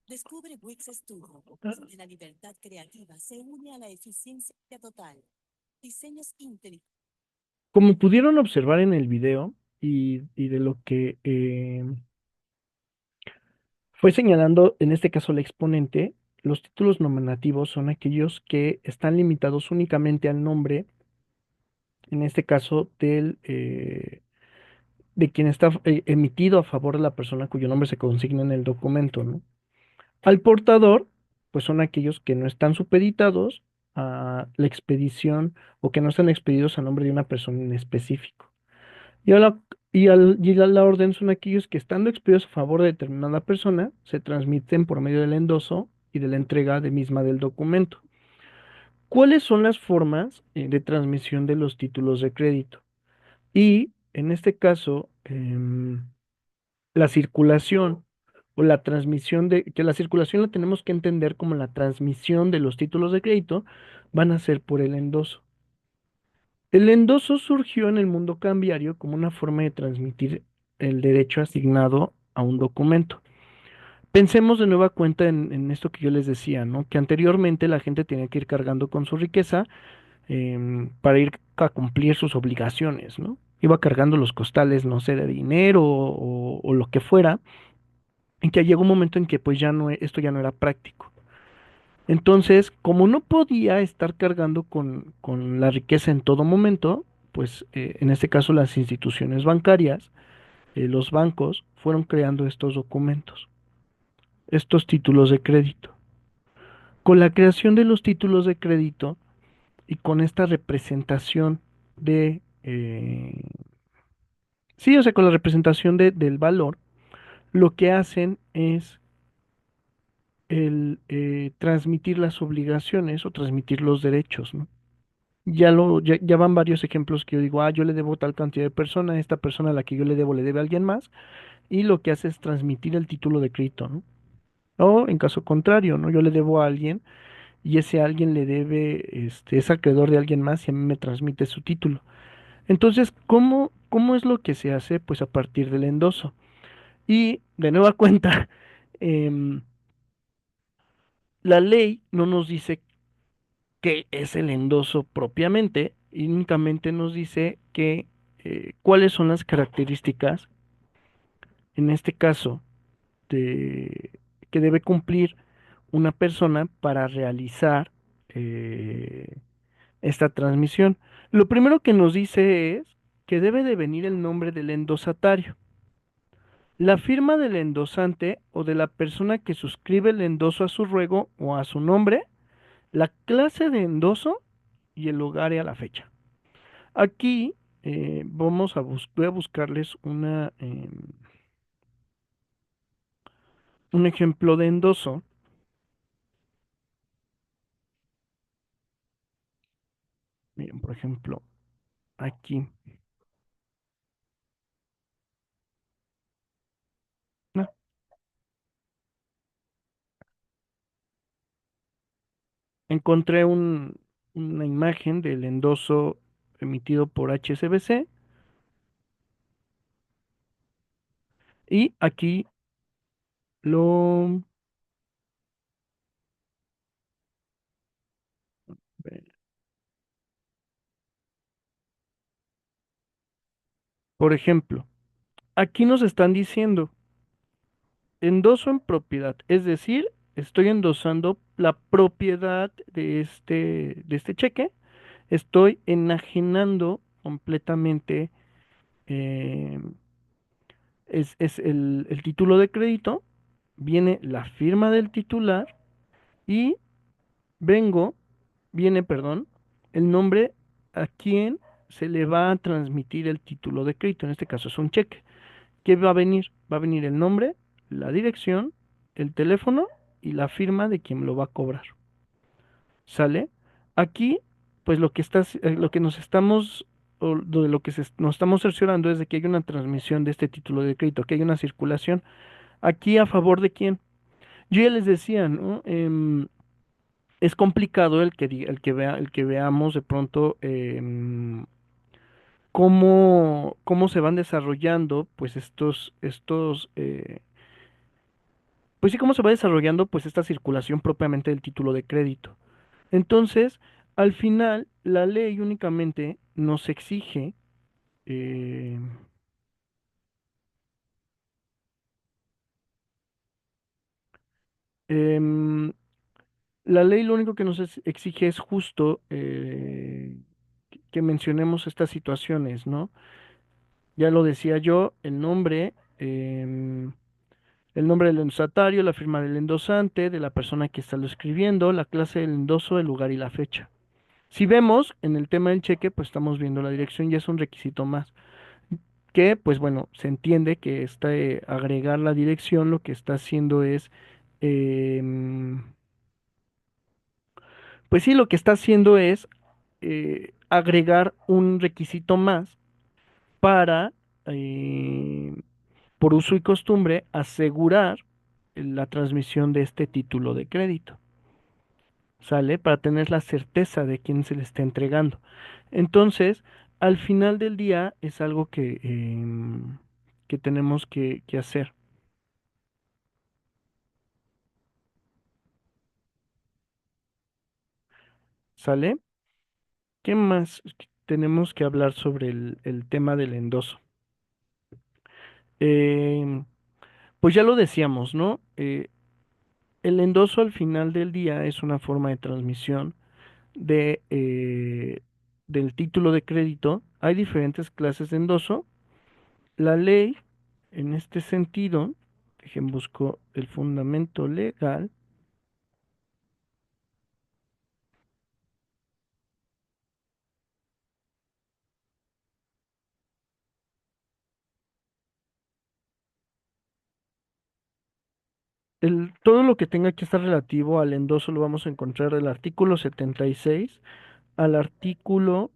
Descubre Wix Studio, donde la libertad creativa se une a la eficiencia total. Diseños inteligentes. Como pudieron observar en el video y de lo que fue señalando, en este caso, el exponente, los títulos nominativos son aquellos que están limitados únicamente al nombre, en este caso, de quien está emitido a favor de la persona cuyo nombre se consigna en el documento, ¿no? Al portador, pues son aquellos que no están supeditados a la expedición o que no están expedidos a nombre de una persona en específico. Y a la orden son aquellos que estando expedidos a favor de determinada persona, se transmiten por medio del endoso y de la entrega de misma del documento. ¿Cuáles son las formas de transmisión de los títulos de crédito? Y en este caso, la circulación o la transmisión que la circulación la tenemos que entender como la transmisión de los títulos de crédito, van a ser por el endoso. El endoso surgió en el mundo cambiario como una forma de transmitir el derecho asignado a un documento. Pensemos de nueva cuenta en esto que yo les decía, ¿no? Que anteriormente la gente tenía que ir cargando con su riqueza para ir a cumplir sus obligaciones, ¿no? Iba cargando los costales, no sé, de dinero o lo que fuera, en que llegó un momento en que pues ya no, esto ya no era práctico. Entonces, como no podía estar cargando con la riqueza en todo momento, pues en este caso las instituciones bancarias, los bancos, fueron creando estos documentos, estos títulos de crédito. Con la creación de los títulos de crédito y con esta representación sí, o sea, con la representación del valor, lo que hacen es el transmitir las obligaciones o transmitir los derechos, ¿no? Ya van varios ejemplos que yo digo, yo le debo tal cantidad de personas, esta persona a la que yo le debo le debe a alguien más, y lo que hace es transmitir el título de crédito, ¿no? O en caso contrario, ¿no? Yo le debo a alguien y ese alguien le debe, es acreedor de alguien más y a mí me transmite su título. Entonces, ¿cómo es lo que se hace? Pues a partir del endoso. Y de nueva cuenta, em, la ley no nos dice qué es el endoso propiamente, y únicamente nos dice que cuáles son las características, en este caso, que debe cumplir una persona para realizar eh, esta transmisión. Lo primero que nos dice es que debe de venir el nombre del endosatario, la firma del endosante o de la persona que suscribe el endoso a su ruego o a su nombre, la clase de endoso y el lugar y a la fecha. Aquí voy a buscarles un ejemplo de endoso. Miren, por ejemplo, aquí. Ah, encontré una imagen del endoso emitido por HSBC y aquí lo... Por ejemplo, aquí nos están diciendo endoso en propiedad, es decir, estoy endosando la propiedad de este cheque, estoy enajenando completamente, eh, es el título de crédito, viene la firma del titular y vengo, viene, perdón, el nombre a quien se le va a transmitir el título de crédito, en este caso es un cheque. ¿Qué va a venir? Va a venir el nombre, la dirección, el teléfono y la firma de quien lo va a cobrar. ¿Sale? Aquí, pues lo que nos estamos, o de lo que nos estamos cerciorando es de que hay una transmisión de este título de crédito, que hay una circulación. Aquí, ¿a favor de quién? Yo ya les decía, ¿no? Es complicado el que veamos de pronto cómo se van desarrollando, pues pues sí, cómo se va desarrollando, pues esta circulación propiamente del título de crédito. Entonces, al final, la ley únicamente nos exige, eh, em, la ley lo único que nos exige es justo que mencionemos estas situaciones, ¿no? Ya lo decía yo, el nombre del endosatario, la firma del endosante, de la persona que está lo escribiendo, la clase del endoso, el lugar y la fecha. Si vemos en el tema del cheque, pues estamos viendo la dirección, ya es un requisito más. Que, pues bueno, se entiende que agregar la dirección lo que está haciendo es, em, pues sí, lo que está haciendo es agregar un requisito más para, eh, por uso y costumbre, asegurar la transmisión de este título de crédito, ¿sale? Para tener la certeza de quién se le está entregando. Entonces, al final del día es algo que tenemos que hacer, ¿sale? ¿Qué más tenemos que hablar sobre el tema del endoso? Em, pues ya lo decíamos, ¿no? El endoso al final del día es una forma de transmisión del título de crédito. Hay diferentes clases de endoso. La ley, en este sentido, dejen busco el fundamento legal. todo lo que tenga que estar relativo al endoso lo vamos a encontrar del artículo 76 al artículo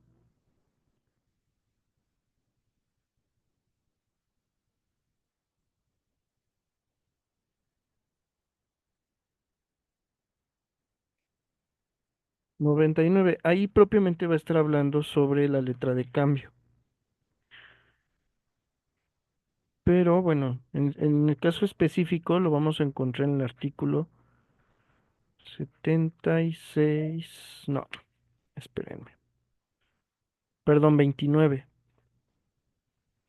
99. Ahí propiamente va a estar hablando sobre la letra de cambio. Pero bueno, en el caso específico lo vamos a encontrar en el artículo 76. No, espérenme. Perdón, 29.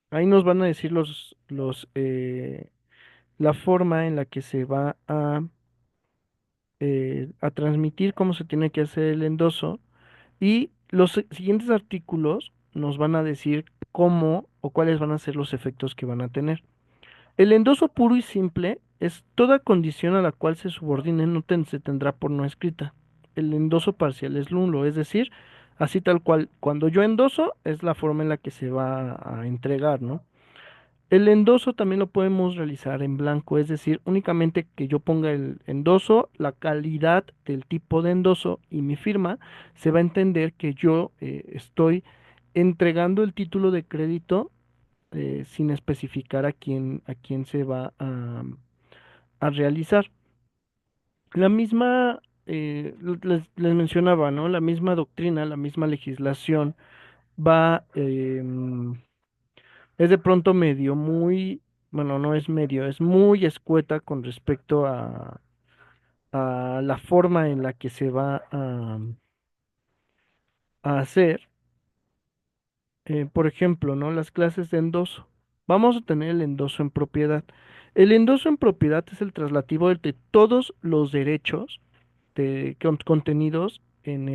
Ahí nos van a decir la forma en la que se va a transmitir, cómo se tiene que hacer el endoso. Y los siguientes artículos nos van a decir cómo o cuáles van a ser los efectos que van a tener. El endoso puro y simple es toda condición a la cual se subordine se tendrá por no escrita. El endoso parcial es nulo, es decir, así tal cual, cuando yo endoso es la forma en la que se va a entregar, ¿no? El endoso también lo podemos realizar en blanco, es decir, únicamente que yo ponga el endoso, la calidad del tipo de endoso y mi firma, se va a entender que yo estoy entregando el título de crédito sin especificar a quién se va a realizar. La misma, les mencionaba, ¿no? La misma doctrina, la misma legislación va, es de pronto medio muy, bueno, no es medio, es muy escueta con respecto a la forma en la que se va a hacer. Por ejemplo, ¿no? Las clases de endoso. Vamos a tener el endoso en propiedad. El endoso en propiedad es el traslativo de todos los derechos contenidos en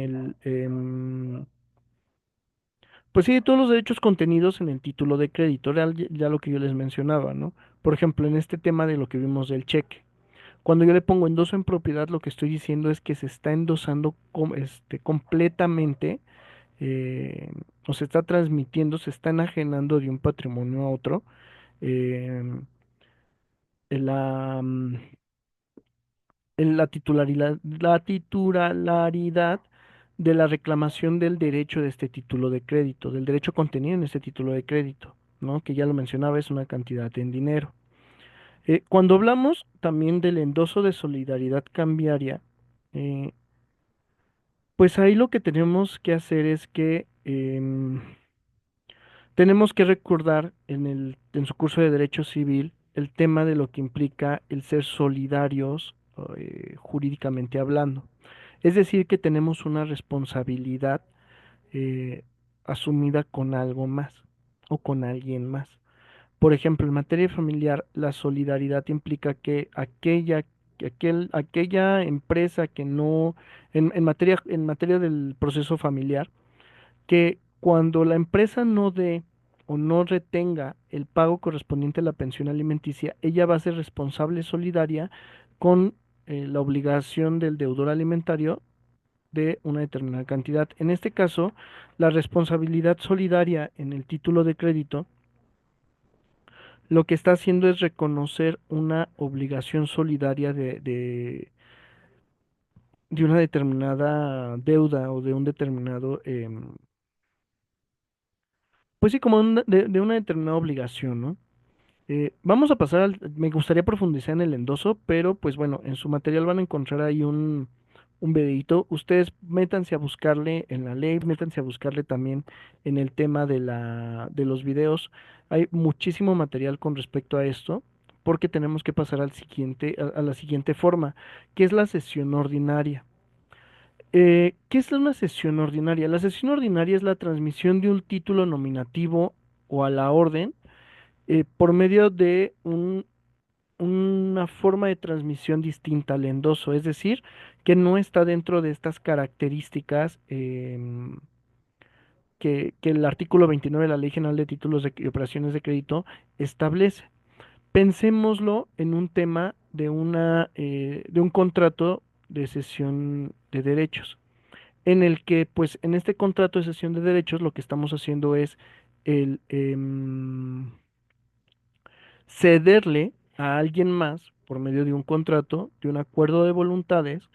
pues sí, todos los derechos contenidos en el título de crédito, ya lo que yo les mencionaba, ¿no? Por ejemplo, en este tema de lo que vimos del cheque. Cuando yo le pongo endoso en propiedad, lo que estoy diciendo es que se está endosando completamente, eh, o se está transmitiendo, se está enajenando de un patrimonio a otro, eh, la, mm, la titularidad de la reclamación del derecho de este título de crédito, del derecho contenido en este título de crédito, ¿no? Que ya lo mencionaba, es una cantidad en dinero. Cuando hablamos también del endoso de solidaridad cambiaria, eh, pues ahí lo que tenemos que hacer es que tenemos que recordar en su curso de Derecho Civil el tema de lo que implica el ser solidarios jurídicamente hablando. Es decir, que tenemos una responsabilidad eh, asumida con algo más o con alguien más. Por ejemplo, en materia familiar, la solidaridad implica que aquella empresa que no, en materia del proceso familiar, que cuando la empresa no dé o no retenga el pago correspondiente a la pensión alimenticia, ella va a ser responsable solidaria con la obligación del deudor alimentario de una determinada cantidad. En este caso, la responsabilidad solidaria en el título de crédito lo que está haciendo es reconocer una obligación solidaria de una determinada deuda o de un determinado, pues sí, como de una determinada obligación, ¿no? Vamos a pasar me gustaría profundizar en el endoso, pero pues bueno, en su material van a encontrar ahí un videíto. Ustedes métanse a buscarle en la ley, métanse a buscarle también en el tema de los videos. Hay muchísimo material con respecto a esto, porque tenemos que pasar a la siguiente forma, que es la sesión ordinaria. ¿Qué es una sesión ordinaria? La sesión ordinaria es la transmisión de un título nominativo o a la orden por medio de una forma de transmisión distinta al endoso, es decir, que no está dentro de estas características que el artículo 29 de la Ley General de Títulos y Operaciones de Crédito establece. Pensémoslo en un tema de un contrato de cesión de derechos, en el que, pues, en este contrato de cesión de derechos, lo que estamos haciendo es el cederle a alguien más, por medio de un contrato, de un acuerdo de voluntades,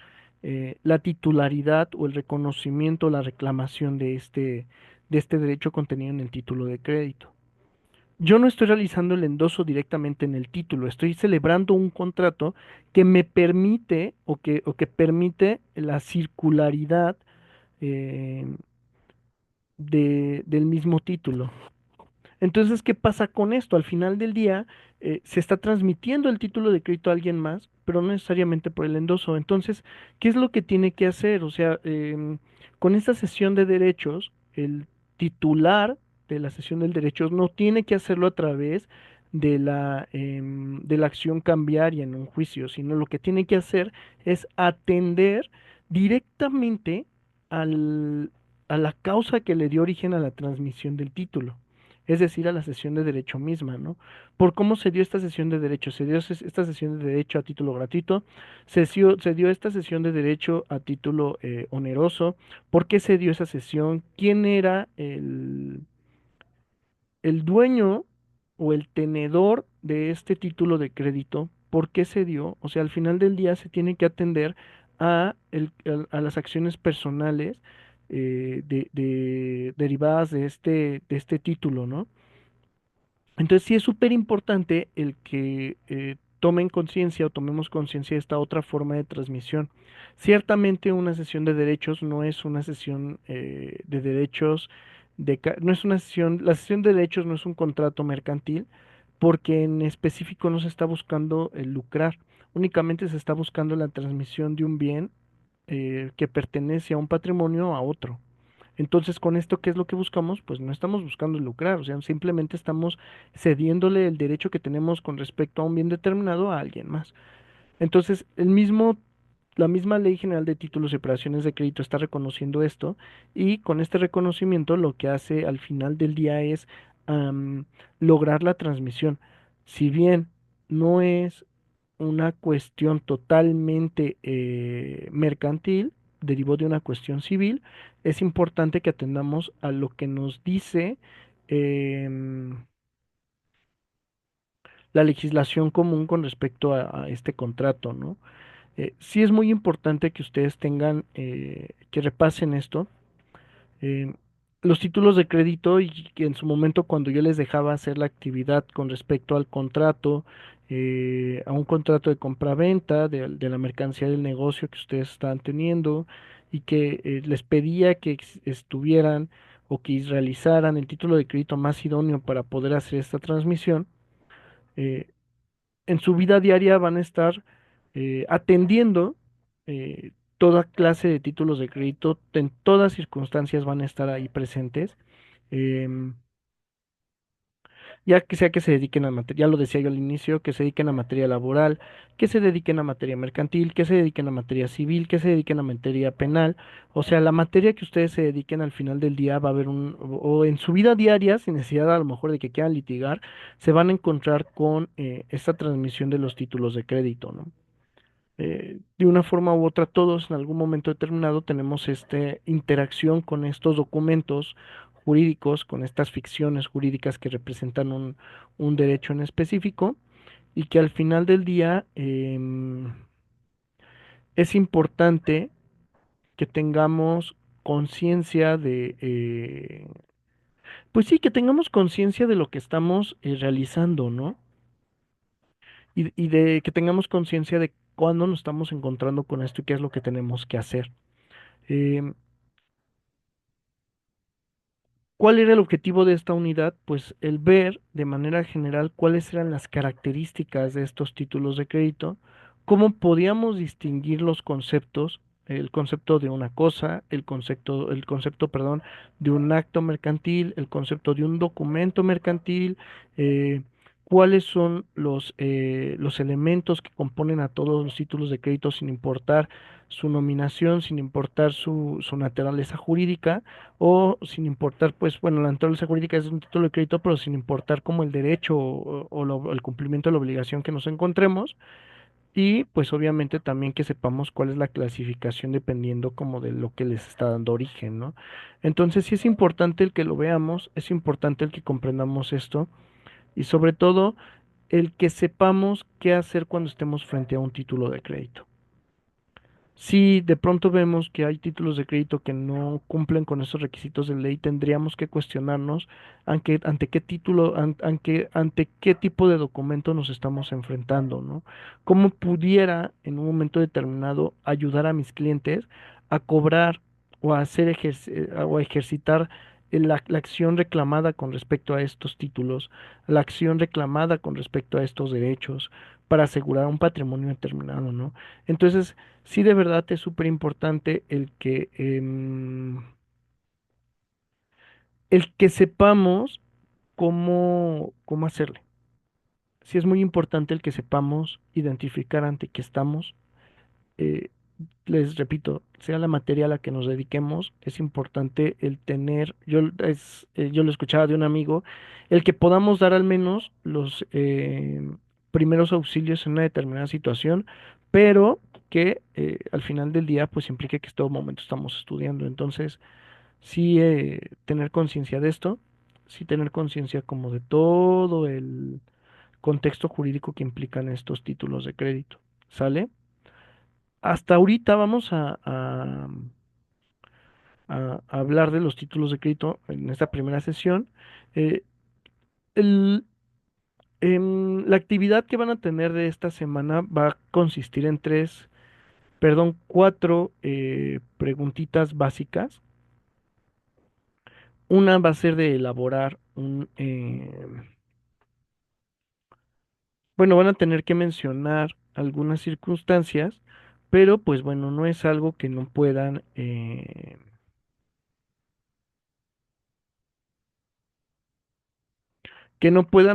la titularidad o el reconocimiento, la reclamación de este derecho contenido en el título de crédito. Yo no estoy realizando el endoso directamente en el título, estoy celebrando un contrato que me permite o que permite la circularidad eh, del mismo título. Entonces, ¿qué pasa con esto? Al final del día, se está transmitiendo el título de crédito a alguien más, pero no necesariamente por el endoso. Entonces, ¿qué es lo que tiene que hacer? O sea, con esta sesión de derechos, el titular de la sesión de derechos no tiene que hacerlo a través de la acción cambiaria en un juicio, sino lo que tiene que hacer es atender directamente al, a la causa que le dio origen a la transmisión del título, es decir, a la sesión de derecho misma, ¿no? Por cómo se dio esta sesión de derecho. Se dio esta sesión de derecho a título gratuito, se dio esta sesión de derecho a título oneroso. ¿Por qué se dio esa sesión? ¿Quién era el dueño o el tenedor de este título de crédito? ¿Por qué se dio? O sea, al final del día se tiene que atender a las acciones personales derivadas de este título, ¿no? Entonces sí es súper importante el que tomen conciencia o tomemos conciencia de esta otra forma de transmisión. Ciertamente una sesión de derechos no es una sesión de derechos, no es una sesión, la sesión de derechos no es un contrato mercantil porque en específico no se está buscando el lucrar, únicamente se está buscando la transmisión de un bien que pertenece a un patrimonio a otro. Entonces, con esto, ¿qué es lo que buscamos? Pues no estamos buscando lucrar, o sea, simplemente estamos cediéndole el derecho que tenemos con respecto a un bien determinado a alguien más. Entonces, la misma Ley General de Títulos y Operaciones de Crédito está reconociendo esto y con este reconocimiento lo que hace al final del día es am, lograr la transmisión. Si bien no es una cuestión totalmente mercantil, derivó de una cuestión civil, es importante que atendamos a lo que nos dice em, la legislación común con respecto a este contrato, ¿no? Sí es muy importante que ustedes tengan, que repasen esto. eh, los títulos de crédito y que en su momento cuando yo les dejaba hacer la actividad con respecto al contrato, a un contrato de compraventa de la mercancía del negocio que ustedes están teniendo y que les pedía que estuvieran o que realizaran el título de crédito más idóneo para poder hacer esta transmisión, eh, en su vida diaria van a estar atendiendo toda clase de títulos de crédito, en todas circunstancias van a estar ahí presentes, em, ya que sea que se dediquen a materia, ya lo decía yo al inicio, que se dediquen a materia laboral, que se dediquen a materia mercantil, que se dediquen a materia civil, que se dediquen a materia penal, o sea, la materia que ustedes se dediquen al final del día va a haber o en su vida diaria, sin necesidad a lo mejor de que quieran litigar, se van a encontrar con esta transmisión de los títulos de crédito, ¿no? De una forma u otra, todos en algún momento determinado tenemos esta interacción con estos documentos jurídicos, con estas ficciones jurídicas que representan un derecho en específico y que al final del día es importante que tengamos conciencia pues sí, que tengamos conciencia de lo que estamos realizando, ¿no? Y de que tengamos conciencia de cuándo nos estamos encontrando con esto y qué es lo que tenemos que hacer. Em, ¿Cuál era el objetivo de esta unidad? Pues el ver de manera general cuáles eran las características de estos títulos de crédito, cómo podíamos distinguir los conceptos, el concepto de una cosa, perdón, de un acto mercantil, el concepto de un documento mercantil, cuáles son los elementos que componen a todos los títulos de crédito sin importar su nominación, sin importar su naturaleza jurídica o sin importar, pues bueno, la naturaleza jurídica es un título de crédito, pero sin importar como el derecho el cumplimiento de la obligación que nos encontremos y pues obviamente también que sepamos cuál es la clasificación dependiendo como de lo que les está dando origen, ¿no? Entonces sí es importante el que lo veamos, es importante el que comprendamos esto y sobre todo el que sepamos qué hacer cuando estemos frente a un título de crédito. Si de pronto vemos que hay títulos de crédito que no cumplen con esos requisitos de ley, tendríamos que cuestionarnos ante qué título, ante qué tipo de documento nos estamos enfrentando, ¿no? ¿Cómo pudiera en un momento determinado ayudar a mis clientes a cobrar o a o a ejercitar la acción reclamada con respecto a estos títulos, la acción reclamada con respecto a estos derechos para asegurar un patrimonio determinado, ¿no? Entonces, sí, de verdad es súper importante el que sepamos cómo hacerle. Sí es muy importante el que sepamos identificar ante qué estamos. eh, Les repito, sea la materia a la que nos dediquemos, es importante el tener, yo lo escuchaba de un amigo, el que podamos dar al menos los primeros auxilios en una determinada situación, pero que al final del día pues implique que en todo momento estamos estudiando. Entonces, sí tener conciencia de esto, sí tener conciencia como de todo el contexto jurídico que implican estos títulos de crédito. ¿Sale? Hasta ahorita vamos a hablar de los títulos de crédito en esta primera sesión. Eh, el- la actividad que van a tener de esta semana va a consistir en cuatro preguntitas básicas. Una va a ser de elaborar bueno, van a tener que mencionar algunas circunstancias, pero pues bueno, no es algo que no puedan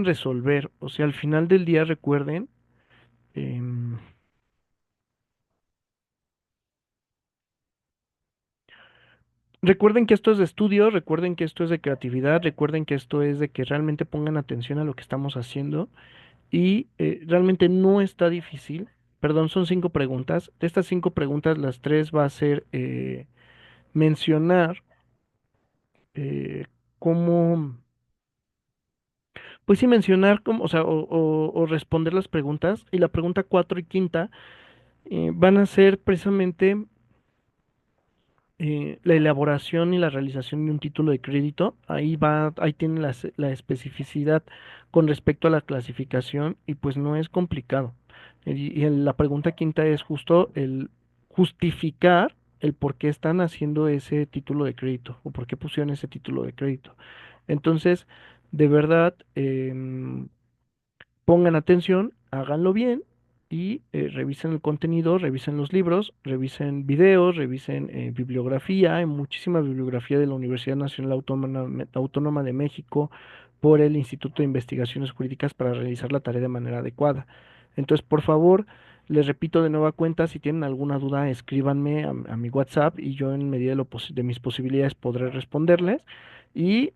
resolver. O sea, al final del día em, recuerden que esto es de estudio, recuerden que esto es de creatividad, recuerden que esto es de que realmente pongan atención a lo que estamos haciendo y realmente no está difícil. Perdón, son 5 preguntas. De estas 5 preguntas, las tres va a ser mencionar eh, cómo, pues sí, mencionar cómo, o sea, o responder las preguntas. Y la pregunta 4 y quinta van a ser precisamente la elaboración y la realización de un título de crédito. Ahí tiene la especificidad con respecto a la clasificación y pues no es complicado. La pregunta quinta es justo el justificar el por qué están haciendo ese título de crédito o por qué pusieron ese título de crédito. Entonces, de verdad, pongan atención, háganlo bien y revisen el contenido, revisen los libros, revisen videos, revisen bibliografía. Hay muchísima bibliografía de la Universidad Nacional Autónoma de México por el Instituto de Investigaciones Jurídicas para realizar la tarea de manera adecuada. Entonces, por favor, les repito de nueva cuenta, si tienen alguna duda, escríbanme a mi WhatsApp y yo en medida de mis posibilidades podré responderles. Y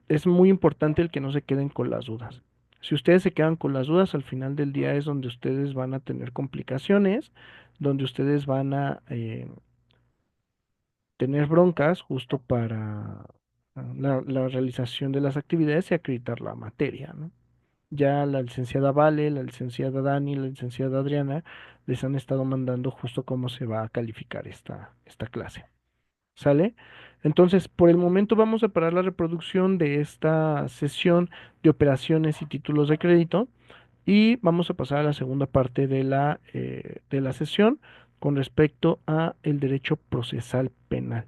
es muy importante el que no se queden con las dudas. Si ustedes se quedan con las dudas, al final del día es donde ustedes van a tener complicaciones, donde ustedes van a tener broncas justo para la realización de las actividades y acreditar la materia, ¿no? Ya la licenciada Vale, la licenciada Dani, la licenciada Adriana les han estado mandando justo cómo se va a calificar esta clase. ¿Sale? Entonces, por el momento vamos a parar la reproducción de esta sesión de operaciones y títulos de crédito. Y vamos a pasar a la segunda parte de la sesión con respecto a el derecho procesal penal.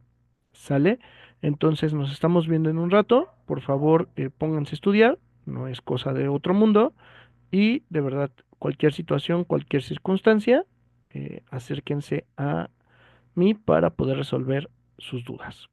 ¿Sale? Entonces nos estamos viendo en un rato. Por favor, pónganse a estudiar. No es cosa de otro mundo. Y de verdad, cualquier situación, cualquier circunstancia, acérquense a mí para poder resolver sus dudas.